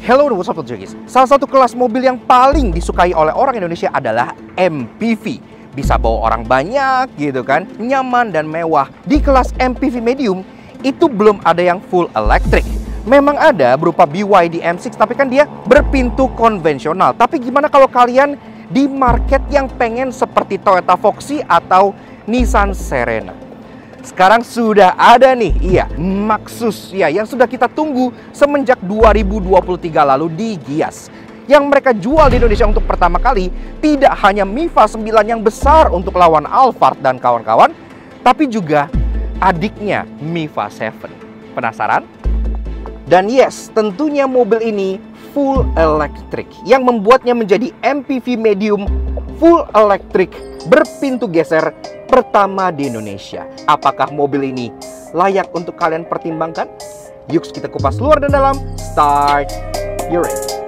Hello and what's up guys. Salah satu kelas mobil yang paling disukai oleh orang Indonesia adalah MPV. Bisa bawa orang banyak gitu kan, nyaman dan mewah. Di kelas MPV medium itu belum ada yang full electric. Memang ada berupa BYD M6 tapi kan dia berpintu konvensional. Tapi gimana kalau kalian di market yang pengen seperti Toyota Foxy atau Nissan Serena? Sekarang sudah ada nih, iya, Maxus ya, yang sudah kita tunggu semenjak 2023 lalu di Gias. Yang mereka jual di Indonesia untuk pertama kali tidak hanya Miva 9 yang besar untuk lawan Alphard dan kawan-kawan, tapi juga adiknya Miva 7. Penasaran? Dan yes, tentunya mobil ini full electric yang membuatnya menjadi MPV medium full electric berpintu geser pertama di Indonesia. Apakah mobil ini layak untuk kalian pertimbangkan? Yuk kita kupas luar dan dalam. Start your race.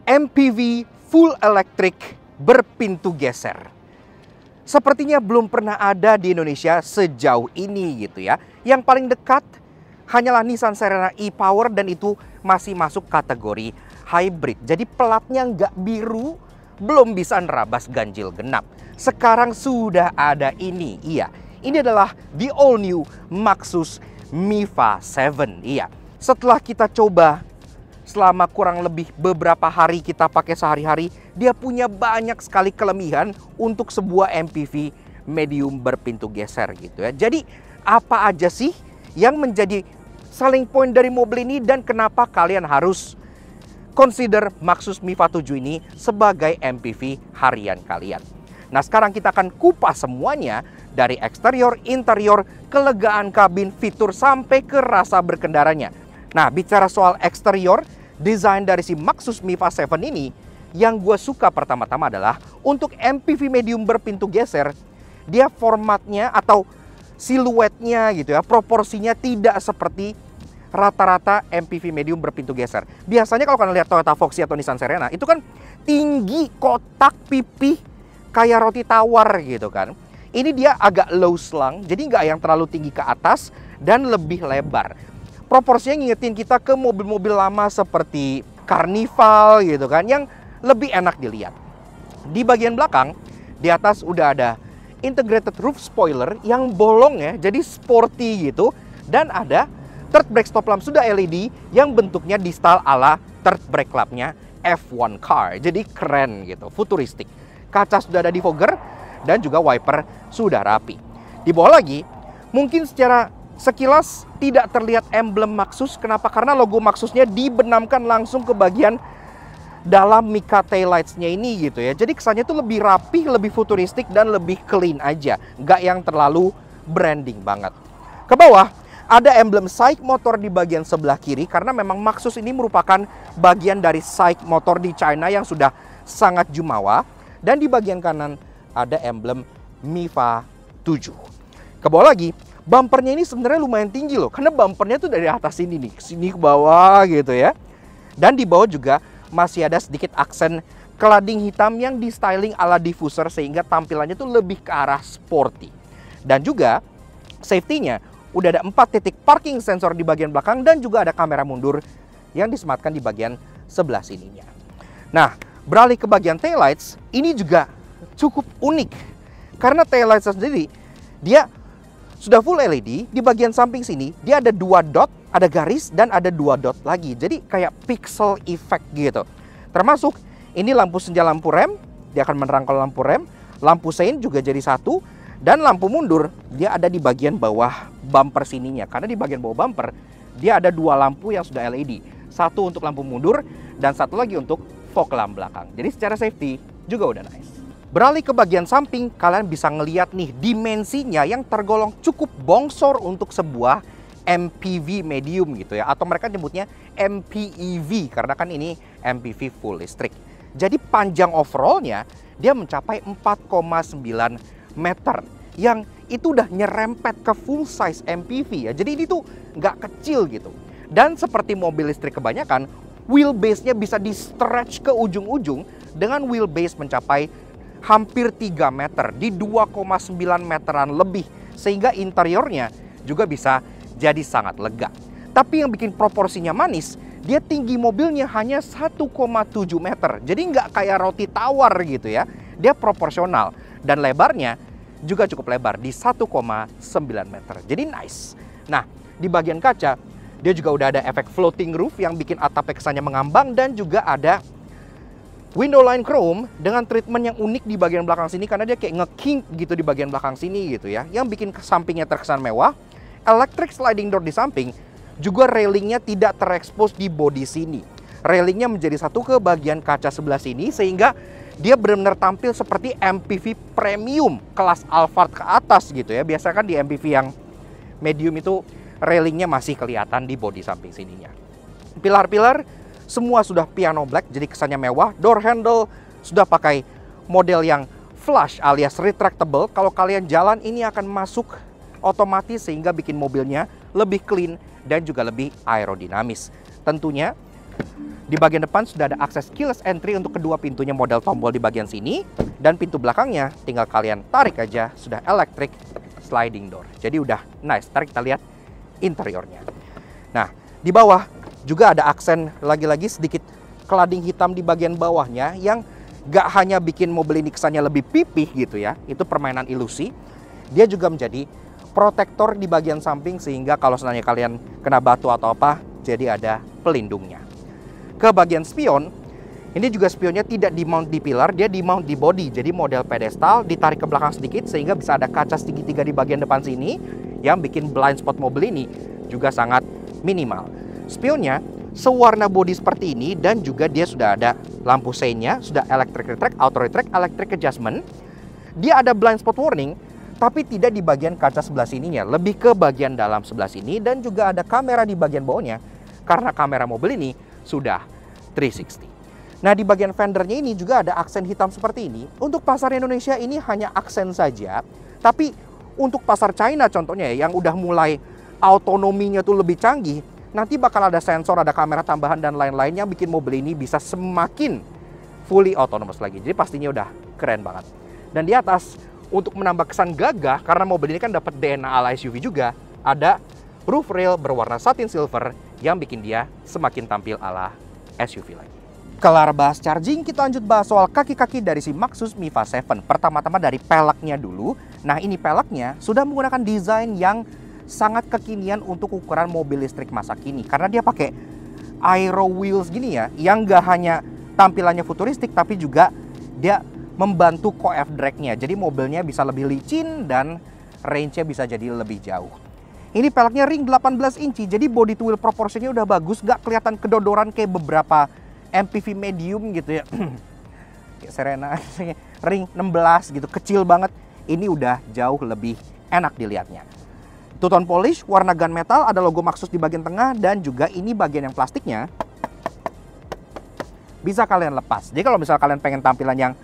MPV full electric berpintu geser. Sepertinya belum pernah ada di Indonesia sejauh ini gitu ya. Yang paling dekat hanyalah Nissan Serena e-Power dan itu masih masuk kategori hybrid. Jadi pelatnya nggak biru, belum bisa nerabas ganjil genap. Sekarang sudah ada ini, iya. Ini adalah the all new Maxus Miva 7, iya. Setelah kita coba selama kurang lebih beberapa hari kita pakai sehari-hari, dia punya banyak sekali kelebihan untuk sebuah MPV medium berpintu geser gitu ya. Jadi apa aja sih yang menjadi selling point dari mobil ini dan kenapa kalian harus consider Maxus Miva 7 ini sebagai MPV harian kalian? Nah, sekarang kita akan kupas semuanya dari eksterior, interior, kelegaan kabin, fitur sampai ke rasa berkendaranya. Nah, bicara soal eksterior, desain dari si Maxus Miva 7 ini, yang gue suka pertama-tama adalah untuk MPV medium berpintu geser, dia formatnya atau siluetnya gitu ya, proporsinya tidak seperti rata-rata MPV medium berpintu geser. Biasanya kalau kalian lihat Toyota Foxy atau Nissan Serena, itu kan tinggi, kotak, pipih, kayak roti tawar gitu kan. Ini dia agak low slung, jadi nggak yang terlalu tinggi ke atas dan lebih lebar. Proporsinya ngingetin kita ke mobil-mobil lama seperti Carnival gitu kan, yang lebih enak dilihat. Di bagian belakang, di atas udah ada integrated roof spoiler yang bolong ya, jadi sporty gitu. Dan ada third brake stop lamp sudah LED yang bentuknya di style ala third brake lampnya F1 car. Jadi keren gitu, futuristik. Kaca sudah ada defogger dan juga wiper sudah rapi. Di bawah lagi, mungkin secara sekilas tidak terlihat emblem Maxus. Kenapa? Karena logo Maxusnya dibenamkan langsung ke bagian dalam mica taillights-nya ini gitu ya. Jadi kesannya tuh lebih rapih, lebih futuristik dan lebih clean aja. Nggak yang terlalu branding banget. Ke bawah ada emblem SAIC motor di bagian sebelah kiri karena memang Maxus ini merupakan bagian dari SAIC motor di China yang sudah sangat jumawa. Dan di bagian kanan ada emblem Miva 7. Ke bawah lagi, bumpernya ini sebenarnya lumayan tinggi loh, karena bumpernya tuh dari atas sini nih, sini ke bawah gitu ya. Dan di bawah juga masih ada sedikit aksen cladding hitam yang di styling ala diffuser sehingga tampilannya tuh lebih ke arah sporty. Dan juga safety-nya udah ada 4 titik parking sensor di bagian belakang dan juga ada kamera mundur yang disematkan di bagian sebelah sininya. Nah, beralih ke bagian taillights, ini juga cukup unik karena taillights sendiri dia sudah full LED. Di bagian samping sini dia ada 2 dot, ada garis dan ada 2 dot lagi. Jadi kayak pixel effect gitu. Termasuk ini lampu senja lampu rem, dia akan menerang kalau lampu rem. Lampu sein juga jadi satu. Dan lampu mundur dia ada di bagian bawah bumper sininya. Karena di bagian bawah bumper dia ada 2 lampu yang sudah LED. Satu untuk lampu mundur dan satu lagi untuk fog lamp belakang. Jadi secara safety juga udah nice. Beralih ke bagian samping, kalian bisa ngeliat nih dimensinya yang tergolong cukup bongsor untuk sebuah MPV medium gitu ya, atau mereka nyebutnya MPEV karena kan ini MPV full listrik. Jadi panjang overallnya dia mencapai 4,9 meter, yang itu udah nyerempet ke full size MPV ya. Jadi ini tuh nggak kecil gitu. Dan seperti mobil listrik kebanyakan, wheelbase-nya bisa di stretch ke ujung-ujung dengan wheelbase mencapai hampir 3 meter di 2,9 meteran lebih, sehingga interiornya juga bisa jadi sangat lega. Tapi yang bikin proporsinya manis, dia tinggi mobilnya hanya 1,7 meter. Jadi nggak kayak roti tawar gitu ya. Dia proporsional dan lebarnya juga cukup lebar di 1,9 meter. Jadi nice. Nah, di bagian kaca dia juga udah ada efek floating roof yang bikin atapnya kesannya mengambang, dan juga ada window line chrome dengan treatment yang unik di bagian belakang sini karena dia kayak nge-kink gitu di bagian belakang sini gitu ya, yang bikin sampingnya terkesan mewah. Electric sliding door di samping, juga railingnya tidak terekspos di bodi sini. Railingnya menjadi satu ke bagian kaca sebelah sini, sehingga dia benar-benar tampil seperti MPV premium kelas Alphard ke atas gitu ya. Biasanya kan di MPV yang medium itu railingnya masih kelihatan di bodi samping sininya. Pilar-pilar semua sudah piano black, jadi kesannya mewah. Door handle sudah pakai model yang flush alias retractable. Kalau kalian jalan ini akan masuk otomatis, sehingga bikin mobilnya lebih clean dan juga lebih aerodinamis. Tentunya di bagian depan sudah ada akses keyless entry untuk kedua pintunya, model tombol di bagian sini, dan pintu belakangnya tinggal kalian tarik aja, sudah electric sliding door. Jadi udah nice. Tarik, kita lihat interiornya. Nah, di bawah juga ada aksen lagi-lagi sedikit cladding hitam di bagian bawahnya yang gak hanya bikin mobil ini kesannya lebih pipih gitu ya, itu permainan ilusi. Dia juga menjadi protektor di bagian samping, sehingga kalau seandainya kalian kena batu atau apa, jadi ada pelindungnya. Ke bagian spion, ini juga spionnya tidak di-mount di pilar, dia di-mount di body. Jadi model pedestal ditarik ke belakang sedikit, sehingga bisa ada kaca segitiga di bagian depan sini, yang bikin blind spot mobil ini juga sangat minimal. Spionnya sewarna body seperti ini, dan juga dia sudah ada lampu seinnya, sudah electric retract, auto retract, electric adjustment. Dia ada blind spot warning, tapi tidak di bagian kaca sebelah sininya, lebih ke bagian dalam sebelah sini, dan juga ada kamera di bagian bawahnya karena kamera mobil ini sudah 360. Nah, di bagian fendernya ini juga ada aksen hitam seperti ini. Untuk pasar Indonesia ini hanya aksen saja, tapi untuk pasar China contohnya ya, yang udah mulai autonominya tuh lebih canggih, nanti bakal ada sensor, ada kamera tambahan dan lain-lainnya, bikin mobil ini bisa semakin fully autonomous lagi. Jadi pastinya udah keren banget. Dan di atas, untuk menambah kesan gagah, karena mobil ini kan dapat DNA ala SUV juga, ada roof rail berwarna satin silver yang bikin dia semakin tampil ala SUV lagi. Kelar bahas charging, kita lanjut bahas soal kaki-kaki dari si Maxus Miva 7. Pertama-tama dari peleknya dulu. Nah, ini peleknya sudah menggunakan desain yang sangat kekinian untuk ukuran mobil listrik masa kini, karena dia pakai aero wheels gini ya, yang gak hanya tampilannya futuristik, tapi juga dia membantu coef drag-nya. Jadi mobilnya bisa lebih licin dan range-nya bisa jadi lebih jauh. Ini peleknya ring 18 inci, jadi body to wheel proporsinya udah bagus, gak kelihatan kedodoran kayak beberapa MPV medium gitu ya. Kayak Serena, ring 16 gitu, kecil banget. Ini udah jauh lebih enak dilihatnya. Two-tone polish, warna gunmetal, ada logo Maxus di bagian tengah, dan juga ini bagian yang plastiknya bisa kalian lepas. Jadi kalau misalnya kalian pengen tampilan yang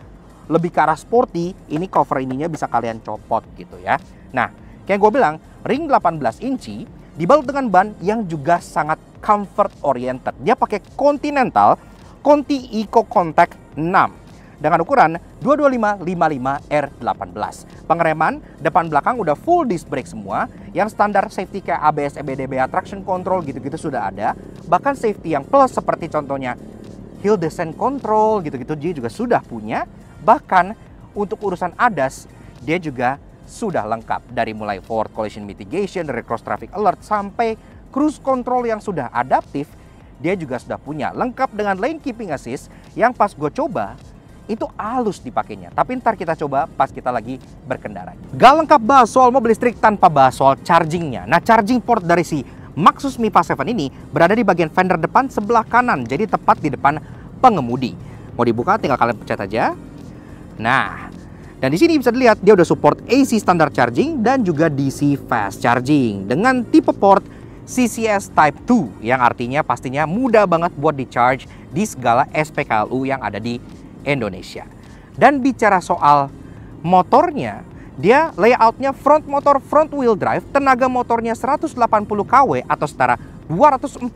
lebih ke arah sporty, ini cover ininya bisa kalian copot gitu ya. Nah, kayak gue bilang, ring 18 inci dibalut dengan ban yang juga sangat comfort oriented. Dia pakai Continental Conti Eco Contact 6 dengan ukuran 225/55R18. Pengereman depan belakang udah full disc brake semua. Yang standar safety kayak ABS, EBD, traction control gitu-gitu sudah ada. Bahkan safety yang plus seperti contohnya hill descent control gitu-gitu dia juga sudah punya. Bahkan untuk urusan ADAS dia juga sudah lengkap, dari mulai forward collision mitigation, dari cross traffic alert sampai cruise control yang sudah adaptif. Dia juga sudah punya, lengkap dengan lane keeping assist yang pas gue coba itu halus dipakainya. Tapi ntar kita coba pas kita lagi berkendara. Gak lengkap bahas soal mobil listrik tanpa bahas soal chargingnya. Nah, charging port dari si Maxus Miva 7 ini berada di bagian fender depan sebelah kanan, jadi tepat di depan pengemudi. Mau dibuka tinggal kalian pencet aja. Nah, dan di sini bisa dilihat dia udah support AC standard charging dan juga DC fast charging dengan tipe port CCS Type 2, yang artinya pastinya mudah banget buat di-charge di segala SPKLU yang ada di Indonesia. Dan bicara soal motornya, dia layoutnya front motor front wheel drive, tenaga motornya 180 kW atau setara 241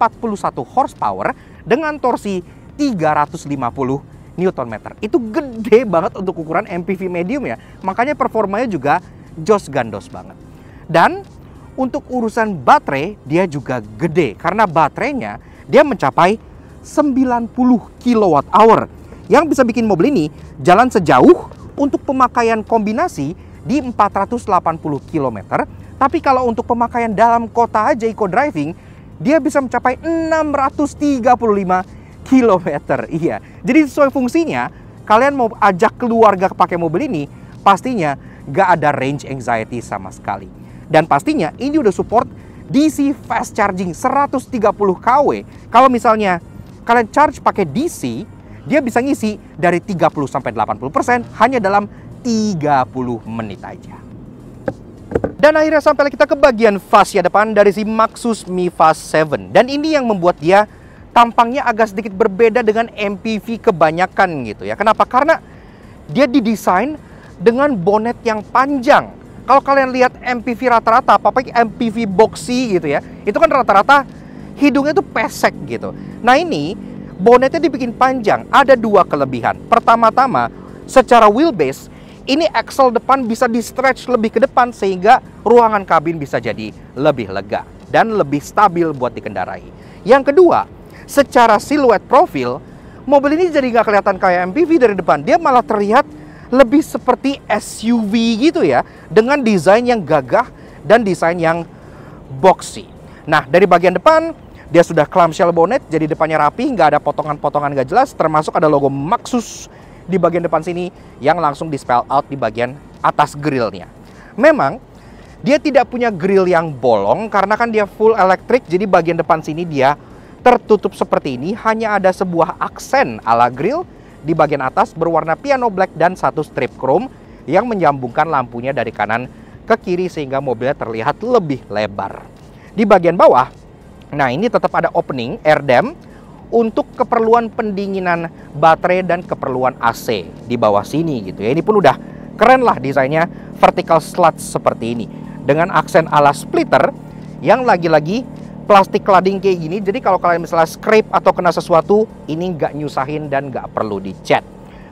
horsepower dengan torsi 350 Nm. Itu gede banget untuk ukuran MPV medium ya. Makanya performanya juga jos gandos banget. Dan untuk urusan baterai dia juga gede karena baterainya dia mencapai 90 kWh yang bisa bikin mobil ini jalan sejauh untuk pemakaian kombinasi di 480 km. Tapi kalau untuk pemakaian dalam kota aja eco driving dia bisa mencapai 635 km. Iya. Jadi sesuai fungsinya, kalian mau ajak keluarga pakai mobil ini, pastinya gak ada range anxiety sama sekali. Dan pastinya ini udah support DC fast charging 130 kW. Kalau misalnya kalian charge pakai DC, dia bisa ngisi dari 30-80% hanya dalam 30 menit aja. Dan akhirnya sampai kita ke bagian fascia depan dari si Maxus Mi-Fast 7. Dan ini yang membuat dia tampangnya agak sedikit berbeda dengan MPV kebanyakan gitu ya. Kenapa? Karena dia didesain dengan bonet yang panjang. Kalau kalian lihat MPV rata-rata, apalagi MPV boxy gitu ya, itu kan rata-rata hidungnya tuh pesek gitu. Nah ini bonetnya dibikin panjang, ada dua kelebihan. Pertama-tama, secara wheelbase, ini axle depan bisa di-stretch lebih ke depan sehingga ruangan kabin bisa jadi lebih lega dan lebih stabil buat dikendarai. Yang kedua, secara siluet profil, mobil ini jadi nggak kelihatan kayak MPV dari depan. Dia malah terlihat lebih seperti SUV gitu ya, dengan desain yang gagah dan desain yang boxy. Nah, dari bagian depan, dia sudah clamshell bonnet, jadi depannya rapi, nggak ada potongan-potongan nggak jelas, termasuk ada logo Maxus di bagian depan sini yang langsung di spell out di bagian atas grillnya. Memang, dia tidak punya grill yang bolong, karena kan dia full elektrik, jadi bagian depan sini dia tertutup seperti ini, hanya ada sebuah aksen ala grill di bagian atas berwarna piano black dan satu strip chrome yang menyambungkan lampunya dari kanan ke kiri sehingga mobilnya terlihat lebih lebar. Di bagian bawah, nah ini tetap ada opening air dam untuk keperluan pendinginan baterai dan keperluan AC di bawah sini gitu ya. Ini pun udah keren lah desainnya, vertical slats seperti ini dengan aksen ala splitter yang lagi-lagi plastik cladding kayak gini, jadi kalau kalian misalnya scrape atau kena sesuatu, ini nggak nyusahin dan nggak perlu dicat.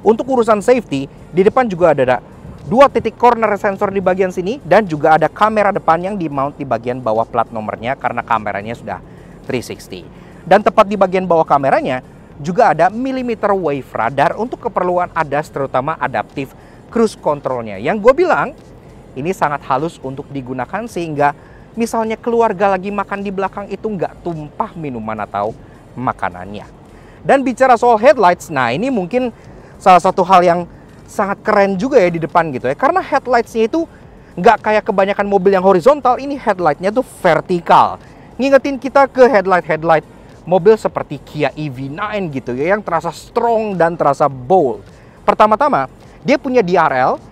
Untuk urusan safety, di depan juga ada dua titik corner sensor di bagian sini, dan juga ada kamera depan yang di-mount di bagian bawah plat nomornya karena kameranya sudah 360. Dan tepat di bagian bawah kameranya juga ada millimeter wave radar untuk keperluan ADAS, terutama adaptive cruise controlnya. Yang gue bilang, ini sangat halus untuk digunakan sehingga misalnya keluarga lagi makan di belakang itu nggak tumpah minuman atau makanannya. Dan bicara soal headlights, nah ini mungkin salah satu hal yang sangat keren juga ya di depan gitu ya. Karena headlightsnya itu nggak kayak kebanyakan mobil yang horizontal, ini headlightnya tuh vertikal. Ngingetin kita ke headlight mobil seperti Kia EV9 gitu ya, yang terasa strong dan terasa bold. Pertama-tama, dia punya DRL,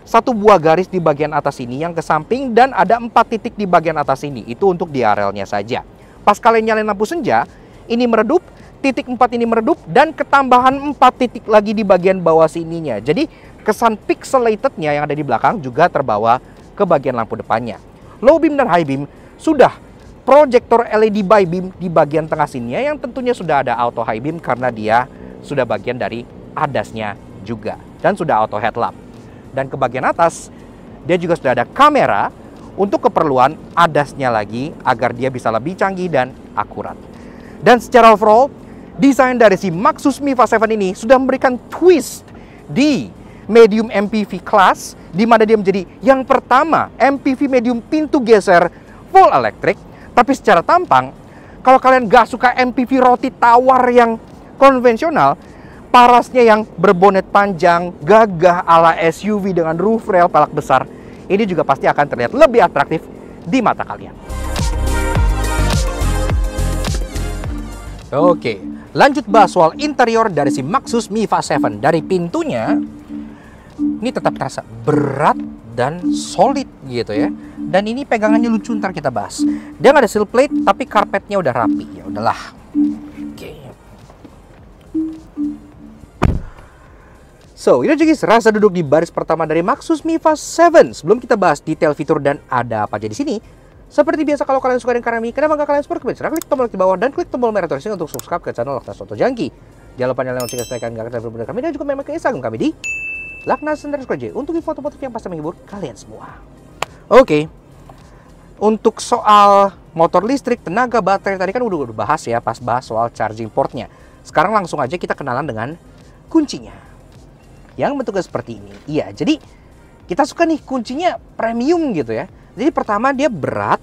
satu buah garis di bagian atas ini yang ke samping, dan ada 4 titik di bagian atas ini. Itu untuk DRL-nya saja. Pas kalian nyalain lampu senja, ini meredup, titik 4 ini meredup, dan ketambahan 4 titik lagi di bagian bawah sininya. Jadi kesan pixelated-nya yang ada di belakang juga terbawa ke bagian lampu depannya. Low beam dan high beam sudah proyektor LED by beam di bagian tengah sininya, yang tentunya sudah ada auto high beam karena dia sudah bagian dari ADAS-nya juga, dan sudah auto headlamp. Dan ke bagian atas, dia juga sudah ada kamera untuk keperluan ADAS-nya lagi agar dia bisa lebih canggih dan akurat. Dan secara overall, desain dari si Maxus Mi-Fast 7 ini sudah memberikan twist di medium MPV class, di mana dia menjadi yang pertama MPV medium pintu geser full elektrik. Tapi secara tampang, kalau kalian gak suka MPV roti tawar yang konvensional, parasnya yang berbonet panjang, gagah ala SUV dengan roof rail pelak besar, ini juga pasti akan terlihat lebih atraktif di mata kalian. Oke, lanjut bahas soal interior dari si Maxus Mi-Fast 7. Dari pintunya, ini tetap terasa berat dan solid gitu ya. Dan ini pegangannya lucu, ntar kita bahas. Dia nggak ada seal plate tapi karpetnya udah rapi. Ya udahlah. Oke. So, ini aja guys, rasa duduk di baris pertama dari Maxus Miva 7. Sebelum kita bahas detail fitur dan ada apa aja di sini, seperti biasa kalau kalian suka dengan karya ini, kenapa nggak kalian support? Klik tombol like di bawah dan klik tombol merah tulisnya untuk subscribe ke channel Laknas Auto Junkie. Jangan lupa nyalakan lonceng supaya kalian nggak ketinggalan video kami dan juga memang ke Instagram kami di Laknas_j untuk foto-foto yang pasti menghibur kalian semua. Oke. Untuk soal motor listrik, tenaga baterai tadi kan udah bahas ya pas bahas soal charging portnya. Sekarang langsung aja kita kenalan dengan kuncinya yang bentuknya seperti ini. Iya, jadi kita suka nih kuncinya premium gitu ya. Jadi pertama dia berat,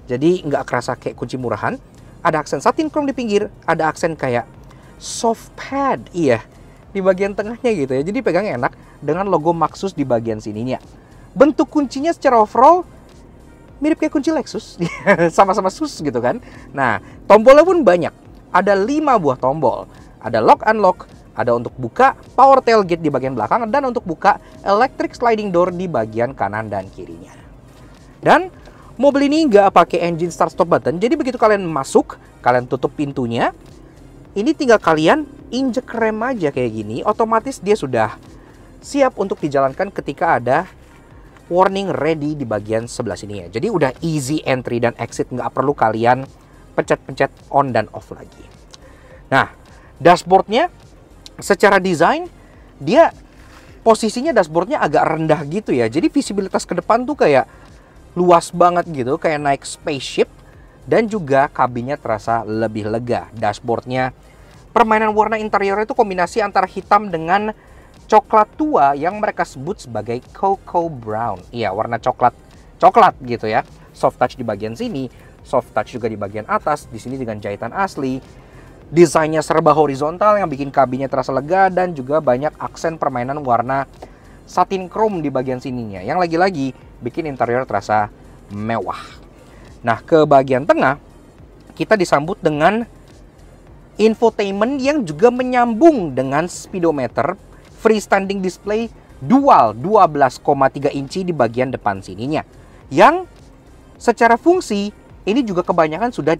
jadi nggak kerasa kayak kunci murahan. Ada aksen satin chrome di pinggir, ada aksen kayak soft pad, iya, di bagian tengahnya gitu ya. Jadi pegang enak dengan logo Maxus di bagian sininya. Bentuk kuncinya secara overall mirip kayak kunci Lexus, sama-sama sus gitu kan. Nah, tombolnya pun banyak. Ada 5 buah tombol. Ada lock unlock, ada untuk buka power tailgate di bagian belakang, dan untuk buka electric sliding door di bagian kanan dan kirinya. Dan mobil ini nggak pakai engine start stop button, jadi begitu kalian masuk, kalian tutup pintunya, ini tinggal kalian injek rem aja kayak gini, otomatis dia sudah siap untuk dijalankan ketika ada warning ready di bagian sebelah sini ya. Jadi udah easy entry dan exit, nggak perlu kalian pencet-pencet on dan off lagi. Nah, dashboardnya secara desain dia posisinya dashboardnya agak rendah gitu ya. Jadi visibilitas ke depan tuh kayak luas banget gitu, kayak naik spaceship, dan juga kabinnya terasa lebih lega. Dashboardnya permainan warna interiornya itu kombinasi antara hitam dengan coklat tua yang mereka sebut sebagai cocoa brown. Iya, warna coklat gitu ya. Soft touch di bagian sini, soft touch juga di bagian atas. Di sini dengan jahitan asli. Desainnya serba horizontal yang bikin kabinnya terasa lega, dan juga banyak aksen permainan warna satin chrome di bagian sininya yang lagi-lagi bikin interior terasa mewah. Nah, ke bagian tengah kita disambut dengan infotainment yang juga menyambung dengan speedometer freestanding display dual 12,3 inci di bagian depan sininya, yang secara fungsi ini juga kebanyakan sudah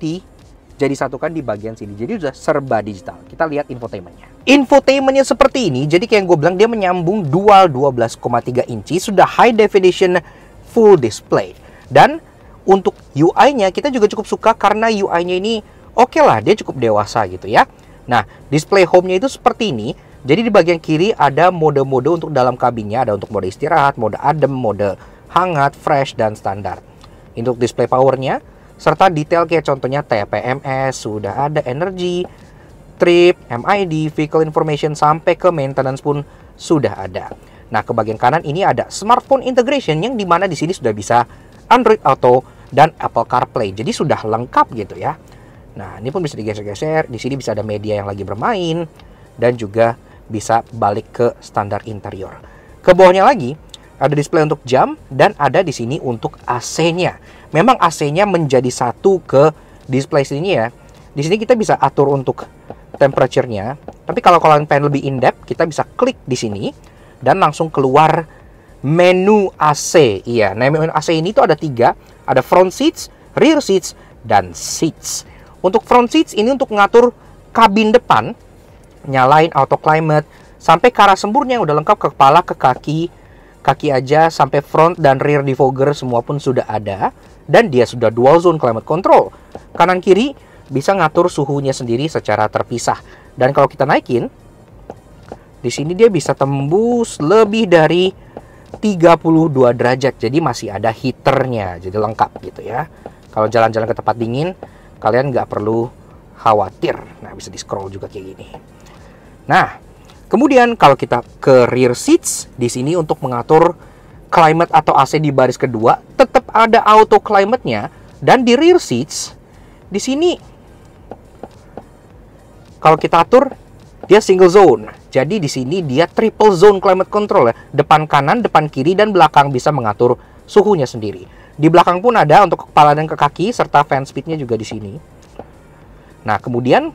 jadi satukan di bagian sini. Jadi sudah serba digital. Kita lihat infotainmentnya. Infotainmentnya seperti ini. Jadi kayak yang gue bilang, dia menyambung dual 12,3 inci. Sudah high definition full display. Dan untuk UI-nya kita juga cukup suka karena UI-nya ini oke lah. Dia cukup dewasa gitu ya. Nah, display home-nya itu seperti ini. Jadi di bagian kiri ada mode-mode untuk dalam kabinnya. Ada untuk mode istirahat, mode adem, mode hangat, fresh, dan standar. Untuk display powernya, serta detail kayak contohnya TPMS, sudah ada energy, trip, MID, vehicle information, sampai ke maintenance pun sudah ada. Nah, ke bagian kanan ini ada smartphone integration yang dimana di sini sudah bisa Android Auto dan Apple CarPlay. Jadi sudah lengkap gitu ya. Nah, ini pun bisa digeser-geser. Di sini bisa ada media yang lagi bermain dan juga bisa balik ke standar interior. Ke bawahnya lagi ada display untuk jam, dan ada di sini untuk AC-nya. Memang AC-nya menjadi satu ke display sini ya. Di sini kita bisa atur untuk temperature-nya. Tapi kalau kalian pengen lebih in-depth, kita bisa klik di sini dan langsung keluar menu AC. Iya, nah menu AC ini tuh ada 3. Ada front seats, rear seats, dan seats. Untuk front seats ini untuk mengatur kabin depan, nyalain auto climate, sampai ke arah semburnya udah lengkap, ke kepala, ke kaki aja, sampai front dan rear defogger semua pun sudah ada. Dan dia sudah dual zone climate control. Kanan kiri bisa ngatur suhunya sendiri secara terpisah. Dan kalau kita naikin, di sini dia bisa tembus lebih dari 32 derajat. Jadi masih ada heaternya, jadi lengkap gitu ya. Kalau jalan-jalan ke tempat dingin, kalian nggak perlu khawatir. Nah, bisa di scroll juga kayak gini. Nah, kemudian kalau kita ke rear seats, di sini untuk mengatur climate atau AC di baris kedua, tetap ada auto climate-nya. Dan di rear seats, di sini kalau kita atur, dia single zone. Jadi di sini dia triple zone climate control ya. Depan kanan, depan kiri, dan belakang bisa mengatur suhunya sendiri. Di belakang pun ada untuk kepala dan ke kaki, serta fan speed-nya juga di sini. Nah, kemudian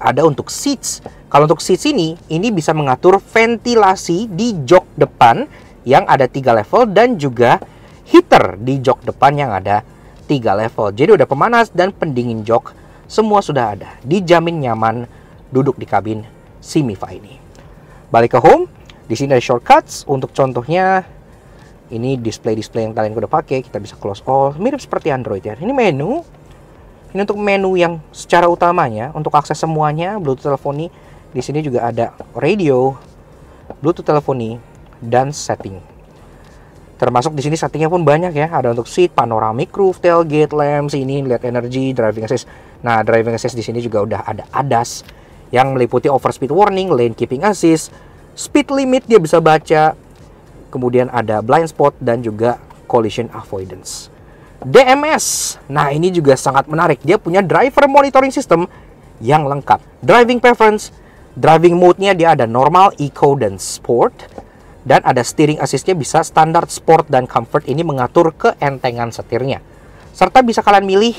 ada untuk seats. Kalau untuk seats ini bisa mengatur ventilasi di jok depan, yang ada 3 level dan juga heater di jok depan yang ada 3 level. Jadi udah pemanas dan pendingin jok semua sudah ada. Dijamin nyaman duduk di kabin si Mifa ini. Balik ke home, di sini ada shortcuts. Untuk contohnya ini display yang kalian udah pakai, kita bisa close all, mirip seperti Android ya. Ini menu. Ini untuk menu yang secara utamanya untuk akses semuanya, Bluetooth teleponi. Di sini juga ada radio, Bluetooth teleponi, dan setting. Termasuk di sini settingnya pun banyak ya. Ada untuk seat, panoramic roof, tailgate, lamps, ini lihat energy, driving assist. Nah, driving assist di sini juga udah ada ADAS yang meliputi overspeed warning, lane keeping assist, speed limit dia bisa baca. Kemudian ada blind spot dan juga collision avoidance. DMS. Nah, ini juga sangat menarik. Dia punya driver monitoring system yang lengkap. Driving preference, driving mode-nya dia ada normal, eco, dan sport. Dan ada steering assist-nya bisa standar, sport, dan comfort. Ini mengatur keentengan setirnya. Serta bisa kalian milih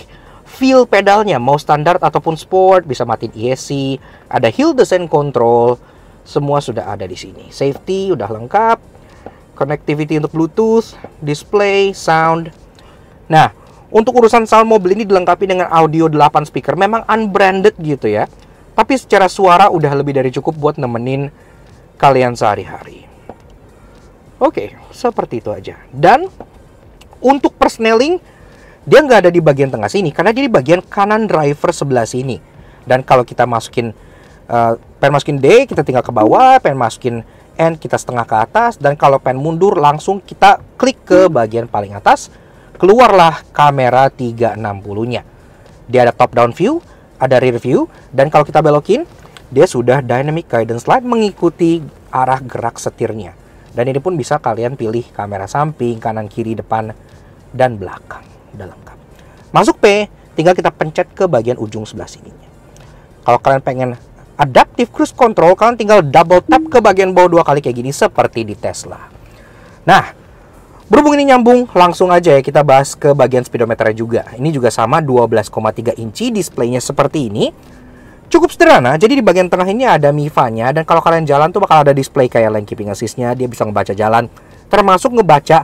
feel pedalnya, mau standar ataupun sport, bisa matiin ESC, ada hill descent control, semua sudah ada di sini. Safety udah lengkap, connectivity untuk Bluetooth, display, sound. Nah, untuk urusan sound mobil ini dilengkapi dengan audio 8 speaker, memang unbranded gitu ya. Tapi secara suara udah lebih dari cukup buat nemenin kalian sehari-hari. Oke, seperti itu aja. Dan untuk persneling, dia nggak ada di bagian tengah sini, karena dia di bagian kanan driver sebelah sini. Dan kalau kita masukin, pengen masukin D, kita tinggal ke bawah, pengen masukin N, kita setengah ke atas. Dan kalau pengen mundur, langsung kita klik ke bagian paling atas, keluarlah kamera 360-nya. Dia ada top down view, ada rear view, dan kalau kita belokin, dia sudah dynamic guidance light mengikuti arah gerak setirnya. Dan ini pun bisa kalian pilih kamera samping, kanan, kiri, depan, dan belakang. Udah lengkap. Masuk P, tinggal kita pencet ke bagian ujung sebelah sininya. Kalau kalian pengen adaptive cruise control, kalian tinggal double tap ke bagian bawah 2 kali kayak gini, seperti di Tesla. Nah, berhubung ini nyambung, langsung aja ya kita bahas ke bagian speedometernya juga. Ini juga sama, 12,3 inci, displaynya seperti ini. Cukup sederhana, jadi di bagian tengah ini ada Mifa-nya, dan kalau kalian jalan tuh bakal ada display kayak lane keeping assist-nya, dia bisa ngebaca jalan, termasuk ngebaca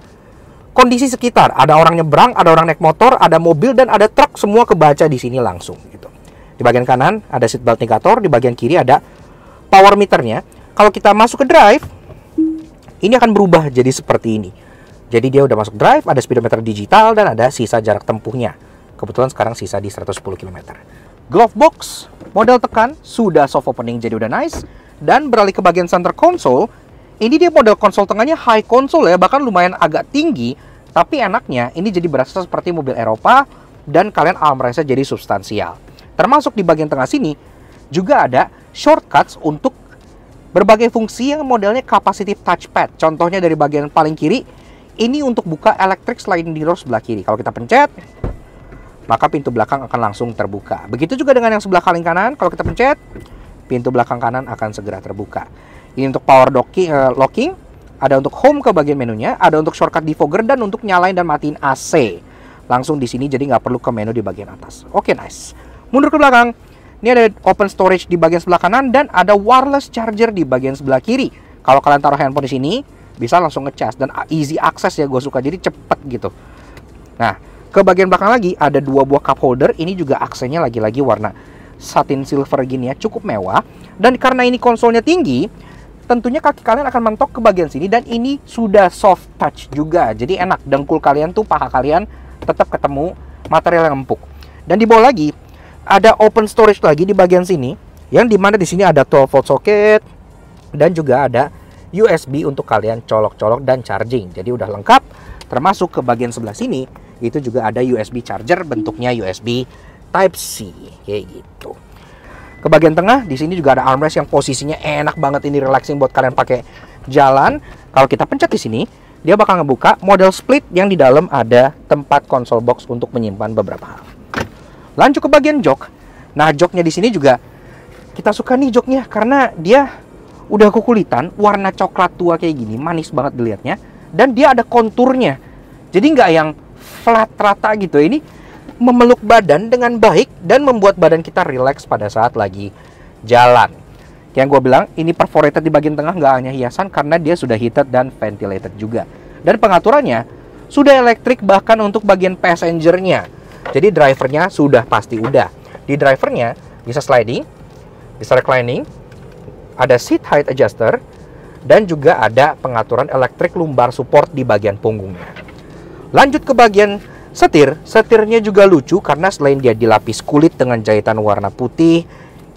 kondisi sekitar. Ada orang nyebrang, ada orang naik motor, ada mobil, dan ada truk, semua kebaca di sini langsung gitu. Di bagian kanan ada seatbelt indicator, di bagian kiri ada power meternya. Kalau kita masuk ke drive, ini akan berubah jadi seperti ini. Jadi dia udah masuk drive, ada speedometer digital, dan ada sisa jarak tempuhnya. Kebetulan sekarang sisa di 110 km. Glove box, model tekan, sudah soft opening jadi udah nice. Dan beralih ke bagian center console, ini dia model konsol tengahnya high console ya, bahkan lumayan agak tinggi. Tapi enaknya, ini jadi berasa seperti mobil Eropa, dan kalian armrestnya jadi substansial. Termasuk di bagian tengah sini, juga ada shortcuts untuk berbagai fungsi yang modelnya capacitive touchpad. Contohnya dari bagian paling kiri, ini untuk buka electric sliding door sebelah kiri. Kalau kita pencet, maka pintu belakang akan langsung terbuka. Begitu juga dengan yang sebelah paling kanan, kalau kita pencet, pintu belakang kanan akan segera terbuka. Ini untuk power locking, ada untuk home ke bagian menunya, ada untuk shortcut defogger, dan untuk nyalain dan matiin AC. Langsung di sini, jadi nggak perlu ke menu di bagian atas. Oke, nice. Mundur ke belakang, ini ada open storage di bagian sebelah kanan, dan ada wireless charger di bagian sebelah kiri. Kalau kalian taruh handphone di sini, bisa langsung ngecas, dan easy access ya, gue suka, jadi cepet gitu. Nah, ke bagian belakang lagi ada 2 buah cup holder. Ini juga aksennya lagi-lagi warna satin silver gini ya, cukup mewah. Dan karena ini konsolnya tinggi, tentunya kaki kalian akan mentok ke bagian sini, dan ini sudah soft touch juga. Jadi enak, dengkul kalian tuh, paha kalian tetap ketemu material yang empuk. Dan di bawah lagi ada open storage lagi di bagian sini, yang dimana di sini ada 12 volt socket, dan juga ada USB untuk kalian colok-colok dan charging. Jadi udah lengkap. Termasuk ke bagian sebelah sini, itu juga ada USB charger, bentuknya USB Type-C kayak gitu. Ke bagian tengah di sini juga ada armrest yang posisinya enak banget, ini relaxing buat kalian pakai jalan. Kalau kita pencet di sini, dia bakal ngebuka model split yang di dalam ada tempat console box untuk menyimpan beberapa hal. Lanjut ke bagian jok. Nah, joknya di sini juga kita suka nih joknya, karena dia udah kukulitan, warna coklat tua kayak gini, manis banget dilihatnya, dan dia ada konturnya. Jadi nggak yang flat rata gitu. Ini memeluk badan dengan baik dan membuat badan kita rileks pada saat lagi jalan. Yang gue bilang, ini perforated di bagian tengah nggak hanya hiasan karena dia sudah heated dan ventilated juga. Dan pengaturannya sudah elektrik bahkan untuk bagian passengernya. Jadi drivernya sudah pasti udah. Di drivernya bisa sliding, bisa reclining, ada seat height adjuster, dan juga ada pengaturan elektrik lumbar support di bagian punggungnya. Lanjut ke bagian setir. Setirnya juga lucu karena selain dia dilapis kulit dengan jahitan warna putih,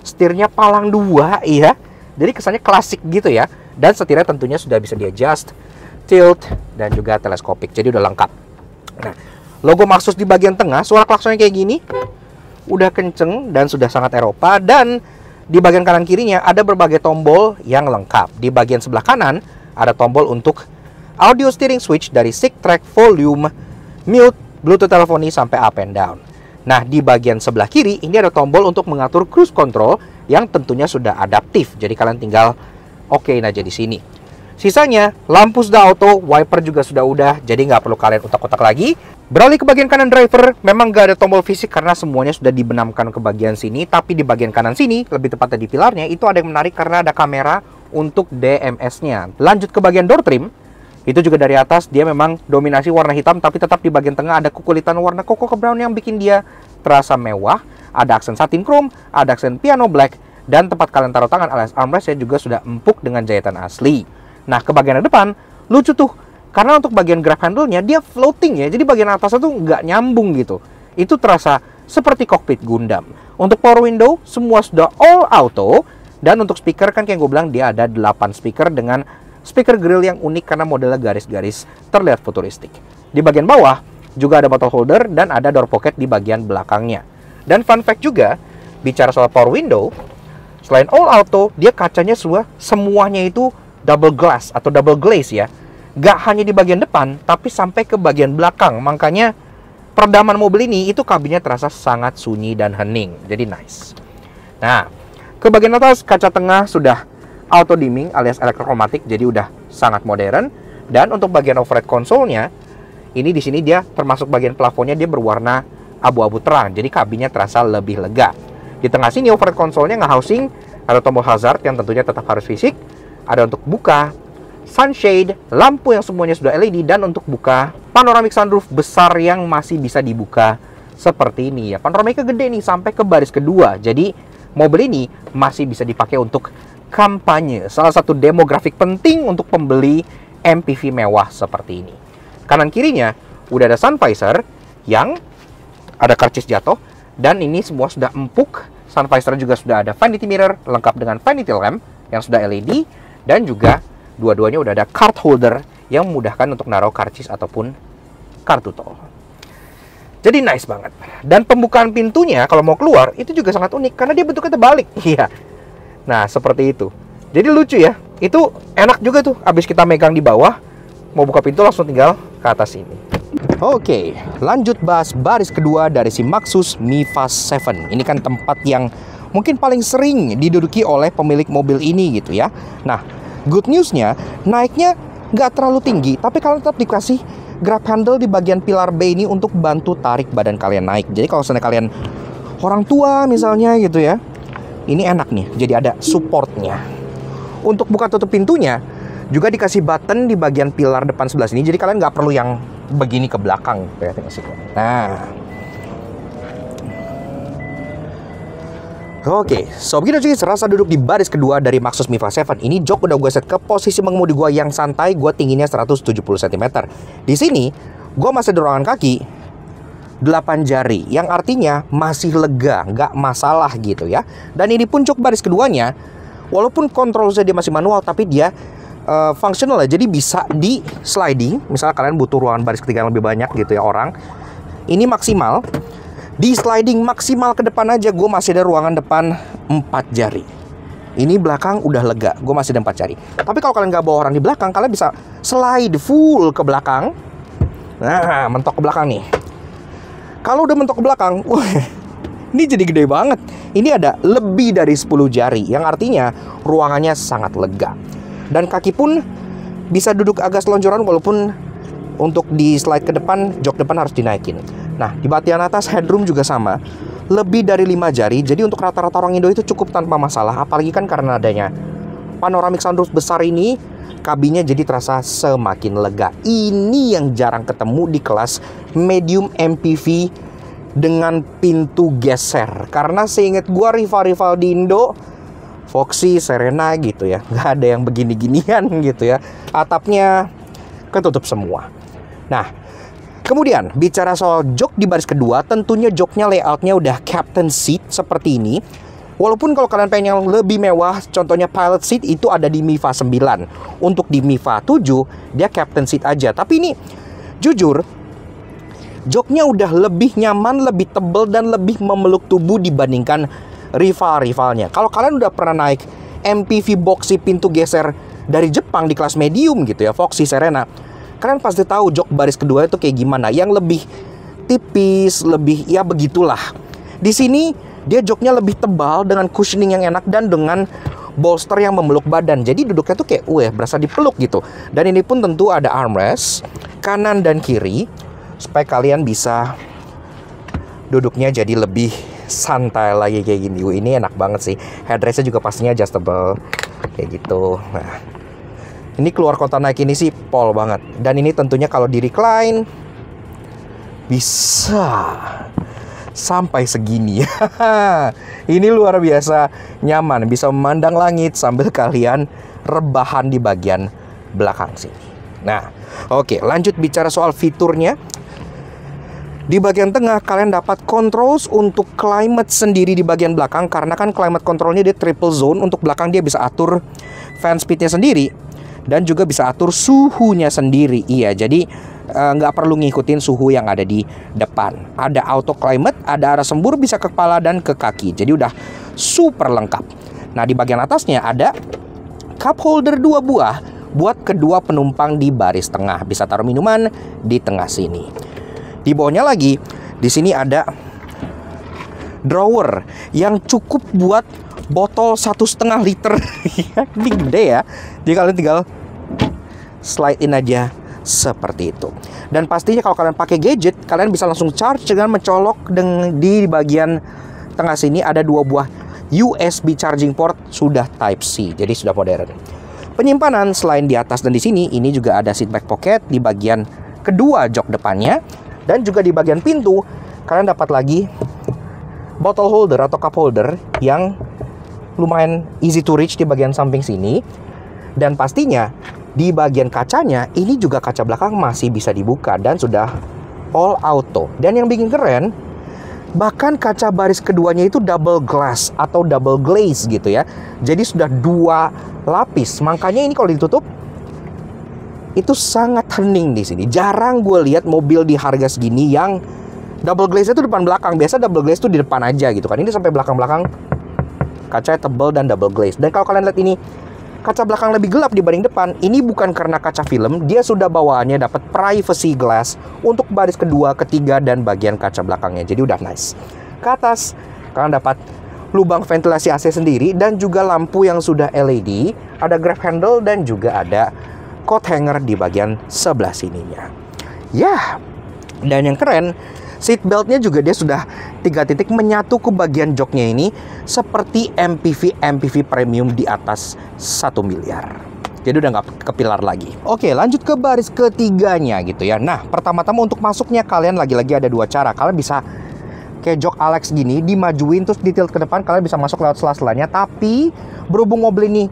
setirnya palang 2 ya. Jadi kesannya klasik gitu ya. Dan setirnya tentunya sudah bisa di-adjust, tilt, dan juga teleskopik. Jadi udah lengkap. Nah, logo Maxus di bagian tengah, suara klaksonnya kayak gini. Udah kenceng dan sudah sangat Eropa. Dan di bagian kanan kirinya ada berbagai tombol yang lengkap. Di bagian sebelah kanan ada tombol untuk audio steering switch dari SICK track, volume, mute, Bluetooth teleponi sampai up and down. Nah, di bagian sebelah kiri ini ada tombol untuk mengatur cruise control yang tentunya sudah adaptif. Jadi kalian tinggal okein aja di sini. Sisanya lampu sudah auto, wiper juga sudah udah, jadi nggak perlu kalian otak-otak lagi. Beralih ke bagian kanan driver, memang nggak ada tombol fisik karena semuanya sudah dibenamkan ke bagian sini. Tapi di bagian kanan sini, lebih tepatnya di pilarnya, itu ada yang menarik karena ada kamera untuk DMS-nya. Lanjut ke bagian door trim. Itu juga dari atas dia memang dominasi warna hitam, tapi tetap di bagian tengah ada kukulitan warna cocoa brown yang bikin dia terasa mewah. Ada aksen satin chrome, ada aksen piano black, dan tempat kalian taruh tangan alias armrestnya juga sudah empuk dengan jahitan asli. Nah, ke bagian depan lucu tuh, karena untuk bagian grab handle-nya dia floating ya, jadi bagian atasnya tuh nggak nyambung gitu. Itu terasa seperti kokpit Gundam. Untuk power window semua sudah all auto, dan untuk speaker kan kayak gue bilang dia ada 8 speaker dengan speaker grill yang unik karena modelnya garis-garis terlihat futuristik. Di bagian bawah juga ada bottle holder dan ada door pocket di bagian belakangnya. Dan fun fact juga, bicara soal power window, selain all auto, dia kacanya semuanya itu double glass atau double glaze ya. Gak hanya di bagian depan, tapi sampai ke bagian belakang. Makanya peredaman mobil ini itu kabinnya terasa sangat sunyi dan hening. Jadi nice. Nah, ke bagian atas kaca tengah sudah auto dimming alias elektrokromatik, jadi udah sangat modern. Dan untuk bagian overhead console-nya, ini di sini dia termasuk bagian plafonnya dia berwarna abu-abu terang, jadi kabinnya terasa lebih lega. Di tengah sini overhead console-nya nge-housing ada tombol hazard yang tentunya tetap harus fisik, ada untuk buka sunshade, lampu yang semuanya sudah LED, dan untuk buka panoramic sunroof besar yang masih bisa dibuka seperti ini ya. Panoramiknya gede nih sampai ke baris kedua, jadi mobil ini masih bisa dipakai untuk kampanye, salah satu demografik penting untuk pembeli MPV mewah seperti ini. Kanan kirinya udah ada sun visor yang ada karcis jatuh, dan ini semua sudah empuk. Sun visor juga sudah ada vanity mirror lengkap dengan vanity lamp yang sudah LED, dan juga dua-duanya udah ada card holder yang memudahkan untuk naruh karcis ataupun kartu tol. Jadi nice banget. Dan pembukaan pintunya kalau mau keluar itu juga sangat unik karena dia bentuknya terbalik. Iya. Nah, seperti itu. Jadi lucu ya. Itu enak juga tuh. Abis kita megang di bawah, mau buka pintu langsung tinggal ke atas ini. Oke, lanjut bahas baris kedua dari si Maxus Mifast 7. Ini kan tempat yang mungkin paling sering diduduki oleh pemilik mobil ini gitu ya. Nah, good newsnya, naiknya nggak terlalu tinggi, tapi kalian tetap dikasih grab handle di bagian pilar B ini untuk bantu tarik badan kalian naik. Jadi kalau misalnya kalian orang tua misalnya gitu ya, ini enak nih, jadi ada supportnya. Untuk buka tutup pintunya juga dikasih button di bagian pilar depan sebelah sini, jadi kalian nggak perlu yang begini ke belakang. Nah, oke, so begitu cuy, serasa duduk di baris kedua dari Maxus Mifast 7. Ini jok udah gue set ke posisi mengemudi gue yang santai, gue tingginya 170 cm. Di sini, gue masih ada ruangan kaki 8 jari, yang artinya masih lega, nggak masalah gitu ya. Dan ini pun jok baris keduanya, walaupun kontrolnya dia masih manual, tapi dia functional ya, jadi bisa di sliding. Misalnya kalian butuh ruangan baris ketiga yang lebih banyak gitu ya orang, ini maksimal. Di sliding maksimal ke depan aja, gue masih ada ruangan depan 4 jari. Ini belakang udah lega, gue masih ada 4 jari. Tapi kalau kalian nggak bawa orang di belakang, kalian bisa slide full ke belakang. Nah, mentok ke belakang nih. Kalau udah mentok ke belakang, wah, ini jadi gede banget. Ini ada lebih dari 10 jari, yang artinya ruangannya sangat lega. Dan kaki pun bisa duduk agak selonjoran, walaupun untuk di slide ke depan, jok depan harus dinaikin. Nah, di bagian atas headroom juga sama, lebih dari 5 jari. Jadi untuk rata-rata orang Indo itu cukup tanpa masalah. Apalagi kan karena adanya panoramic sunroof besar ini, kabinnya jadi terasa semakin lega. Ini yang jarang ketemu di kelas medium MPV dengan pintu geser. Karena seingat gua rival-rival di Indo, Foxy, Serena gitu ya, nggak ada yang begini-ginian gitu ya. Atapnya ketutup semua. Nah, kemudian bicara soal jok di baris kedua, tentunya joknya layoutnya udah captain seat seperti ini. Walaupun kalau kalian pengen yang lebih mewah, contohnya pilot seat itu ada di Miva 9. Untuk di Miva 7, dia captain seat aja. Tapi ini, jujur, joknya udah lebih nyaman, lebih tebal, dan lebih memeluk tubuh dibandingkan rival-rivalnya. Kalau kalian udah pernah naik MPV boxy pintu geser dari Jepang di kelas medium gitu ya, Foxy, Serena, kalian pasti tahu jok baris kedua itu kayak gimana, yang lebih tipis, lebih ya begitulah. Di sini dia joknya lebih tebal dengan cushioning yang enak dan dengan bolster yang memeluk badan. Jadi duduknya tuh kayak berasa dipeluk gitu. Dan ini pun tentu ada armrest kanan dan kiri supaya kalian bisa duduknya jadi lebih santai lagi kayak gini. Ini enak banget sih. Headrestnya juga pastinya adjustable kayak gitu. Nah, ini keluar kota naik ini sih pol banget. Dan ini tentunya kalau di recline bisa sampai segini. Ini luar biasa nyaman, bisa memandang langit sambil kalian rebahan di bagian belakang sini. Nah, oke, lanjut bicara soal fiturnya. Di bagian tengah kalian dapat controls untuk climate sendiri di bagian belakang. Karena kan climate controlnya dia triple zone. Untuk belakang dia bisa atur fan speednya sendiri dan juga bisa atur suhunya sendiri. Iya, jadi nggak perlu ngikutin suhu yang ada di depan. Ada auto climate, ada arah sembur bisa ke kepala dan ke kaki. Jadi udah super lengkap. Nah, di bagian atasnya ada cup holder 2 buah buat kedua penumpang di baris tengah. Bisa taruh minuman di tengah sini. Di bawahnya lagi, di sini ada drawer yang cukup buat botol 1,5 liter. Ini gede ya. Jadi kalian tinggal slide in aja seperti itu. Dan pastinya kalau kalian pakai gadget, kalian bisa langsung charge dengan mencolok. Di bagian tengah sini ada 2 buah USB charging port sudah Type C. Jadi sudah modern. Penyimpanan selain di atas dan di sini, ini juga ada seat back pocket di bagian kedua jok depannya. Dan juga di bagian pintu, kalian dapat lagi bottle holder atau cup holder yang lumayan easy to reach di bagian samping sini. Dan pastinya di bagian kacanya, ini juga kaca belakang masih bisa dibuka dan sudah all auto. Dan yang bikin keren, bahkan kaca baris keduanya itu double glass atau double glaze gitu ya. Jadi sudah 2 lapis. Makanya ini kalau ditutup, itu sangat hening di sini. Jarang gue lihat mobil di harga segini yang double glaze itu depan belakang. Biasa double glaze itu di depan aja gitu kan. Ini sampai belakang-belakang kacanya tebal dan double glaze. Dan kalau kalian lihat ini, kaca belakang lebih gelap dibanding depan. Ini bukan karena kaca film, dia sudah bawaannya dapat privacy glass untuk baris kedua, ketiga, dan bagian kaca belakangnya. Jadi udah nice. Ke atas kalian dapat lubang ventilasi AC sendiri dan juga lampu yang sudah LED. Ada grab handle dan juga ada coat hanger di bagian sebelah sininya. Ya, dan yang keren, seat beltnya juga dia sudah 3 titik menyatu ke bagian joknya ini seperti MPV premium di atas 1 miliar. Jadi udah nggak kepilar lagi. Oke, lanjut ke baris ketiganya gitu ya. Nah, pertama-tama untuk masuknya kalian lagi-lagi ada 2 cara. Kalian bisa kayak jok Alex gini, dimajuin terus ditilt ke depan, kalian bisa masuk lewat sela-selanya. Tapi berhubung mobil ini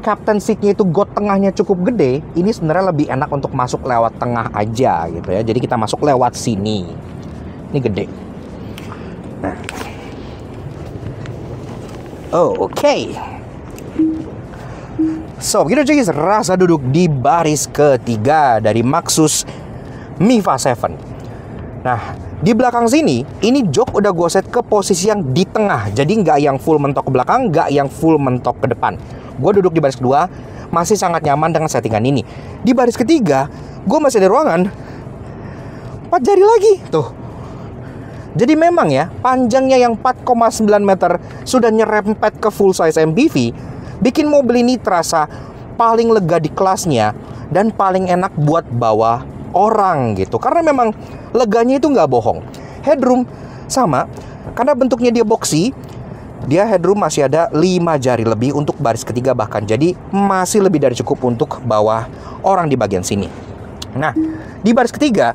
captain seatnya itu got tengahnya cukup gede, ini sebenarnya lebih enak untuk masuk lewat tengah aja gitu ya. Jadi kita masuk lewat sini. Ini gede. Nah. Oh, oke. So, begitu guys, rasa duduk di baris ketiga dari Maxus Miva 7. Nah, di belakang sini, ini jok udah gue set ke posisi yang di tengah. Jadi nggak yang full mentok ke belakang, nggak yang full mentok ke depan. Gue duduk di baris kedua, masih sangat nyaman dengan settingan ini. Di baris ketiga, gue masih ada ruangan 4 jari lagi. Tuh. Jadi memang ya, panjangnya yang 4,9 meter sudah nyerempet ke full size MPV, bikin mobil ini terasa paling lega di kelasnya dan paling enak buat bawa orang gitu. Karena memang leganya itu nggak bohong. Headroom sama, karena bentuknya dia boxy, dia headroom masih ada 5 jari lebih untuk baris ketiga bahkan. Jadi masih lebih dari cukup untuk bawa orang di bagian sini. Nah, di baris ketiga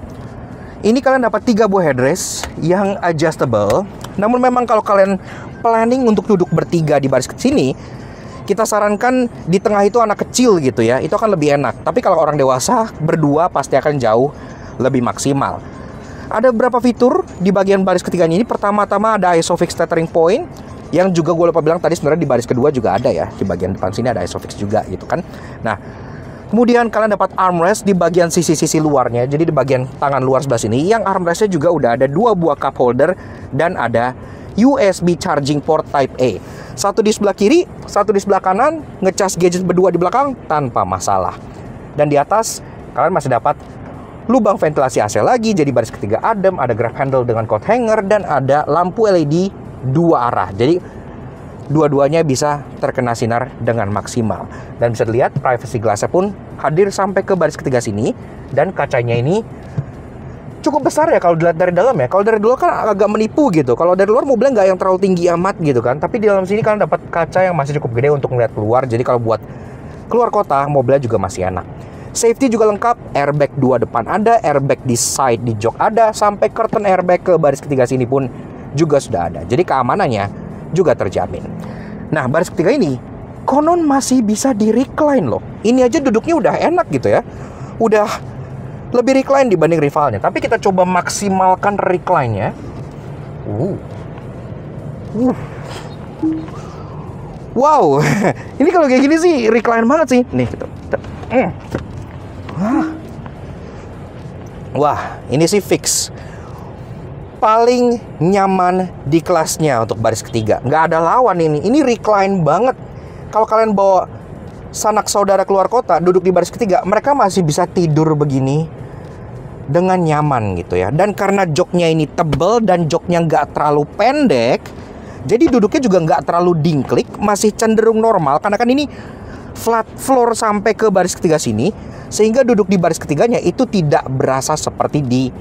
ini kalian dapat 3 buah headrest yang adjustable. Namun memang kalau kalian planning untuk duduk bertiga di baris sini, kita sarankan di tengah itu anak kecil gitu ya, itu akan lebih enak. Tapi kalau orang dewasa berdua pasti akan jauh lebih maksimal. Ada beberapa fitur di bagian baris ketiganya ini. Pertama-tama ada ISOFIX tethering point, yang juga gue lupa bilang tadi, sebenarnya di baris kedua juga ada ya. Di bagian depan sini ada ISOFIX juga gitu kan. Nah, kemudian kalian dapat armrest di bagian sisi-sisi luarnya. Jadi di bagian tangan luar sebelah sini, yang armrestnya juga udah ada 2 buah cup holder dan ada USB charging port Type A. Satu di sebelah kiri, satu di sebelah kanan, ngecas gadget berdua di belakang tanpa masalah. Dan di atas kalian masih dapat lubang ventilasi AC lagi, jadi baris ketiga adem, ada grab handle dengan coat hanger, dan ada lampu LED 2 arah. Jadi dua-duanya bisa terkena sinar dengan maksimal. Dan bisa dilihat privacy glass-nya pun hadir sampai ke baris ketiga sini. Dan kacanya ini cukup besar ya kalau dilihat dari dalam ya. Kalau dari luar kan agak menipu gitu. Kalau dari luar mobilnya nggak yang terlalu tinggi amat gitu kan. Tapi di dalam sini kalian dapat kaca yang masih cukup gede untuk melihat keluar. Jadi kalau buat keluar kota, mobilnya juga masih enak. Safety juga lengkap, airbag 2 depan ada, airbag di side di jok ada, sampai curtain airbag ke baris ketiga sini pun juga sudah ada. Jadi keamanannya juga terjamin. Nah, baris ketiga ini konon masih bisa di recline loh. Ini aja duduknya udah enak gitu ya. Udah lebih recline dibanding rivalnya. Tapi kita coba maksimalkan recline-nya. Wow, ini kalau kayak gini sih recline banget sih. Nih gitu. Wah, ini sih fix paling nyaman di kelasnya untuk baris ketiga. Nggak ada lawan ini. Ini recline banget. Kalau kalian bawa sanak saudara keluar kota, duduk di baris ketiga, mereka masih bisa tidur begini dengan nyaman gitu ya. Dan karena joknya ini tebel dan joknya nggak terlalu pendek, jadi duduknya juga nggak terlalu dingklik, masih cenderung normal. Karena kan ini flat floor sampai ke baris ketiga sini, sehingga duduk di baris ketiganya itu tidak berasa seperti di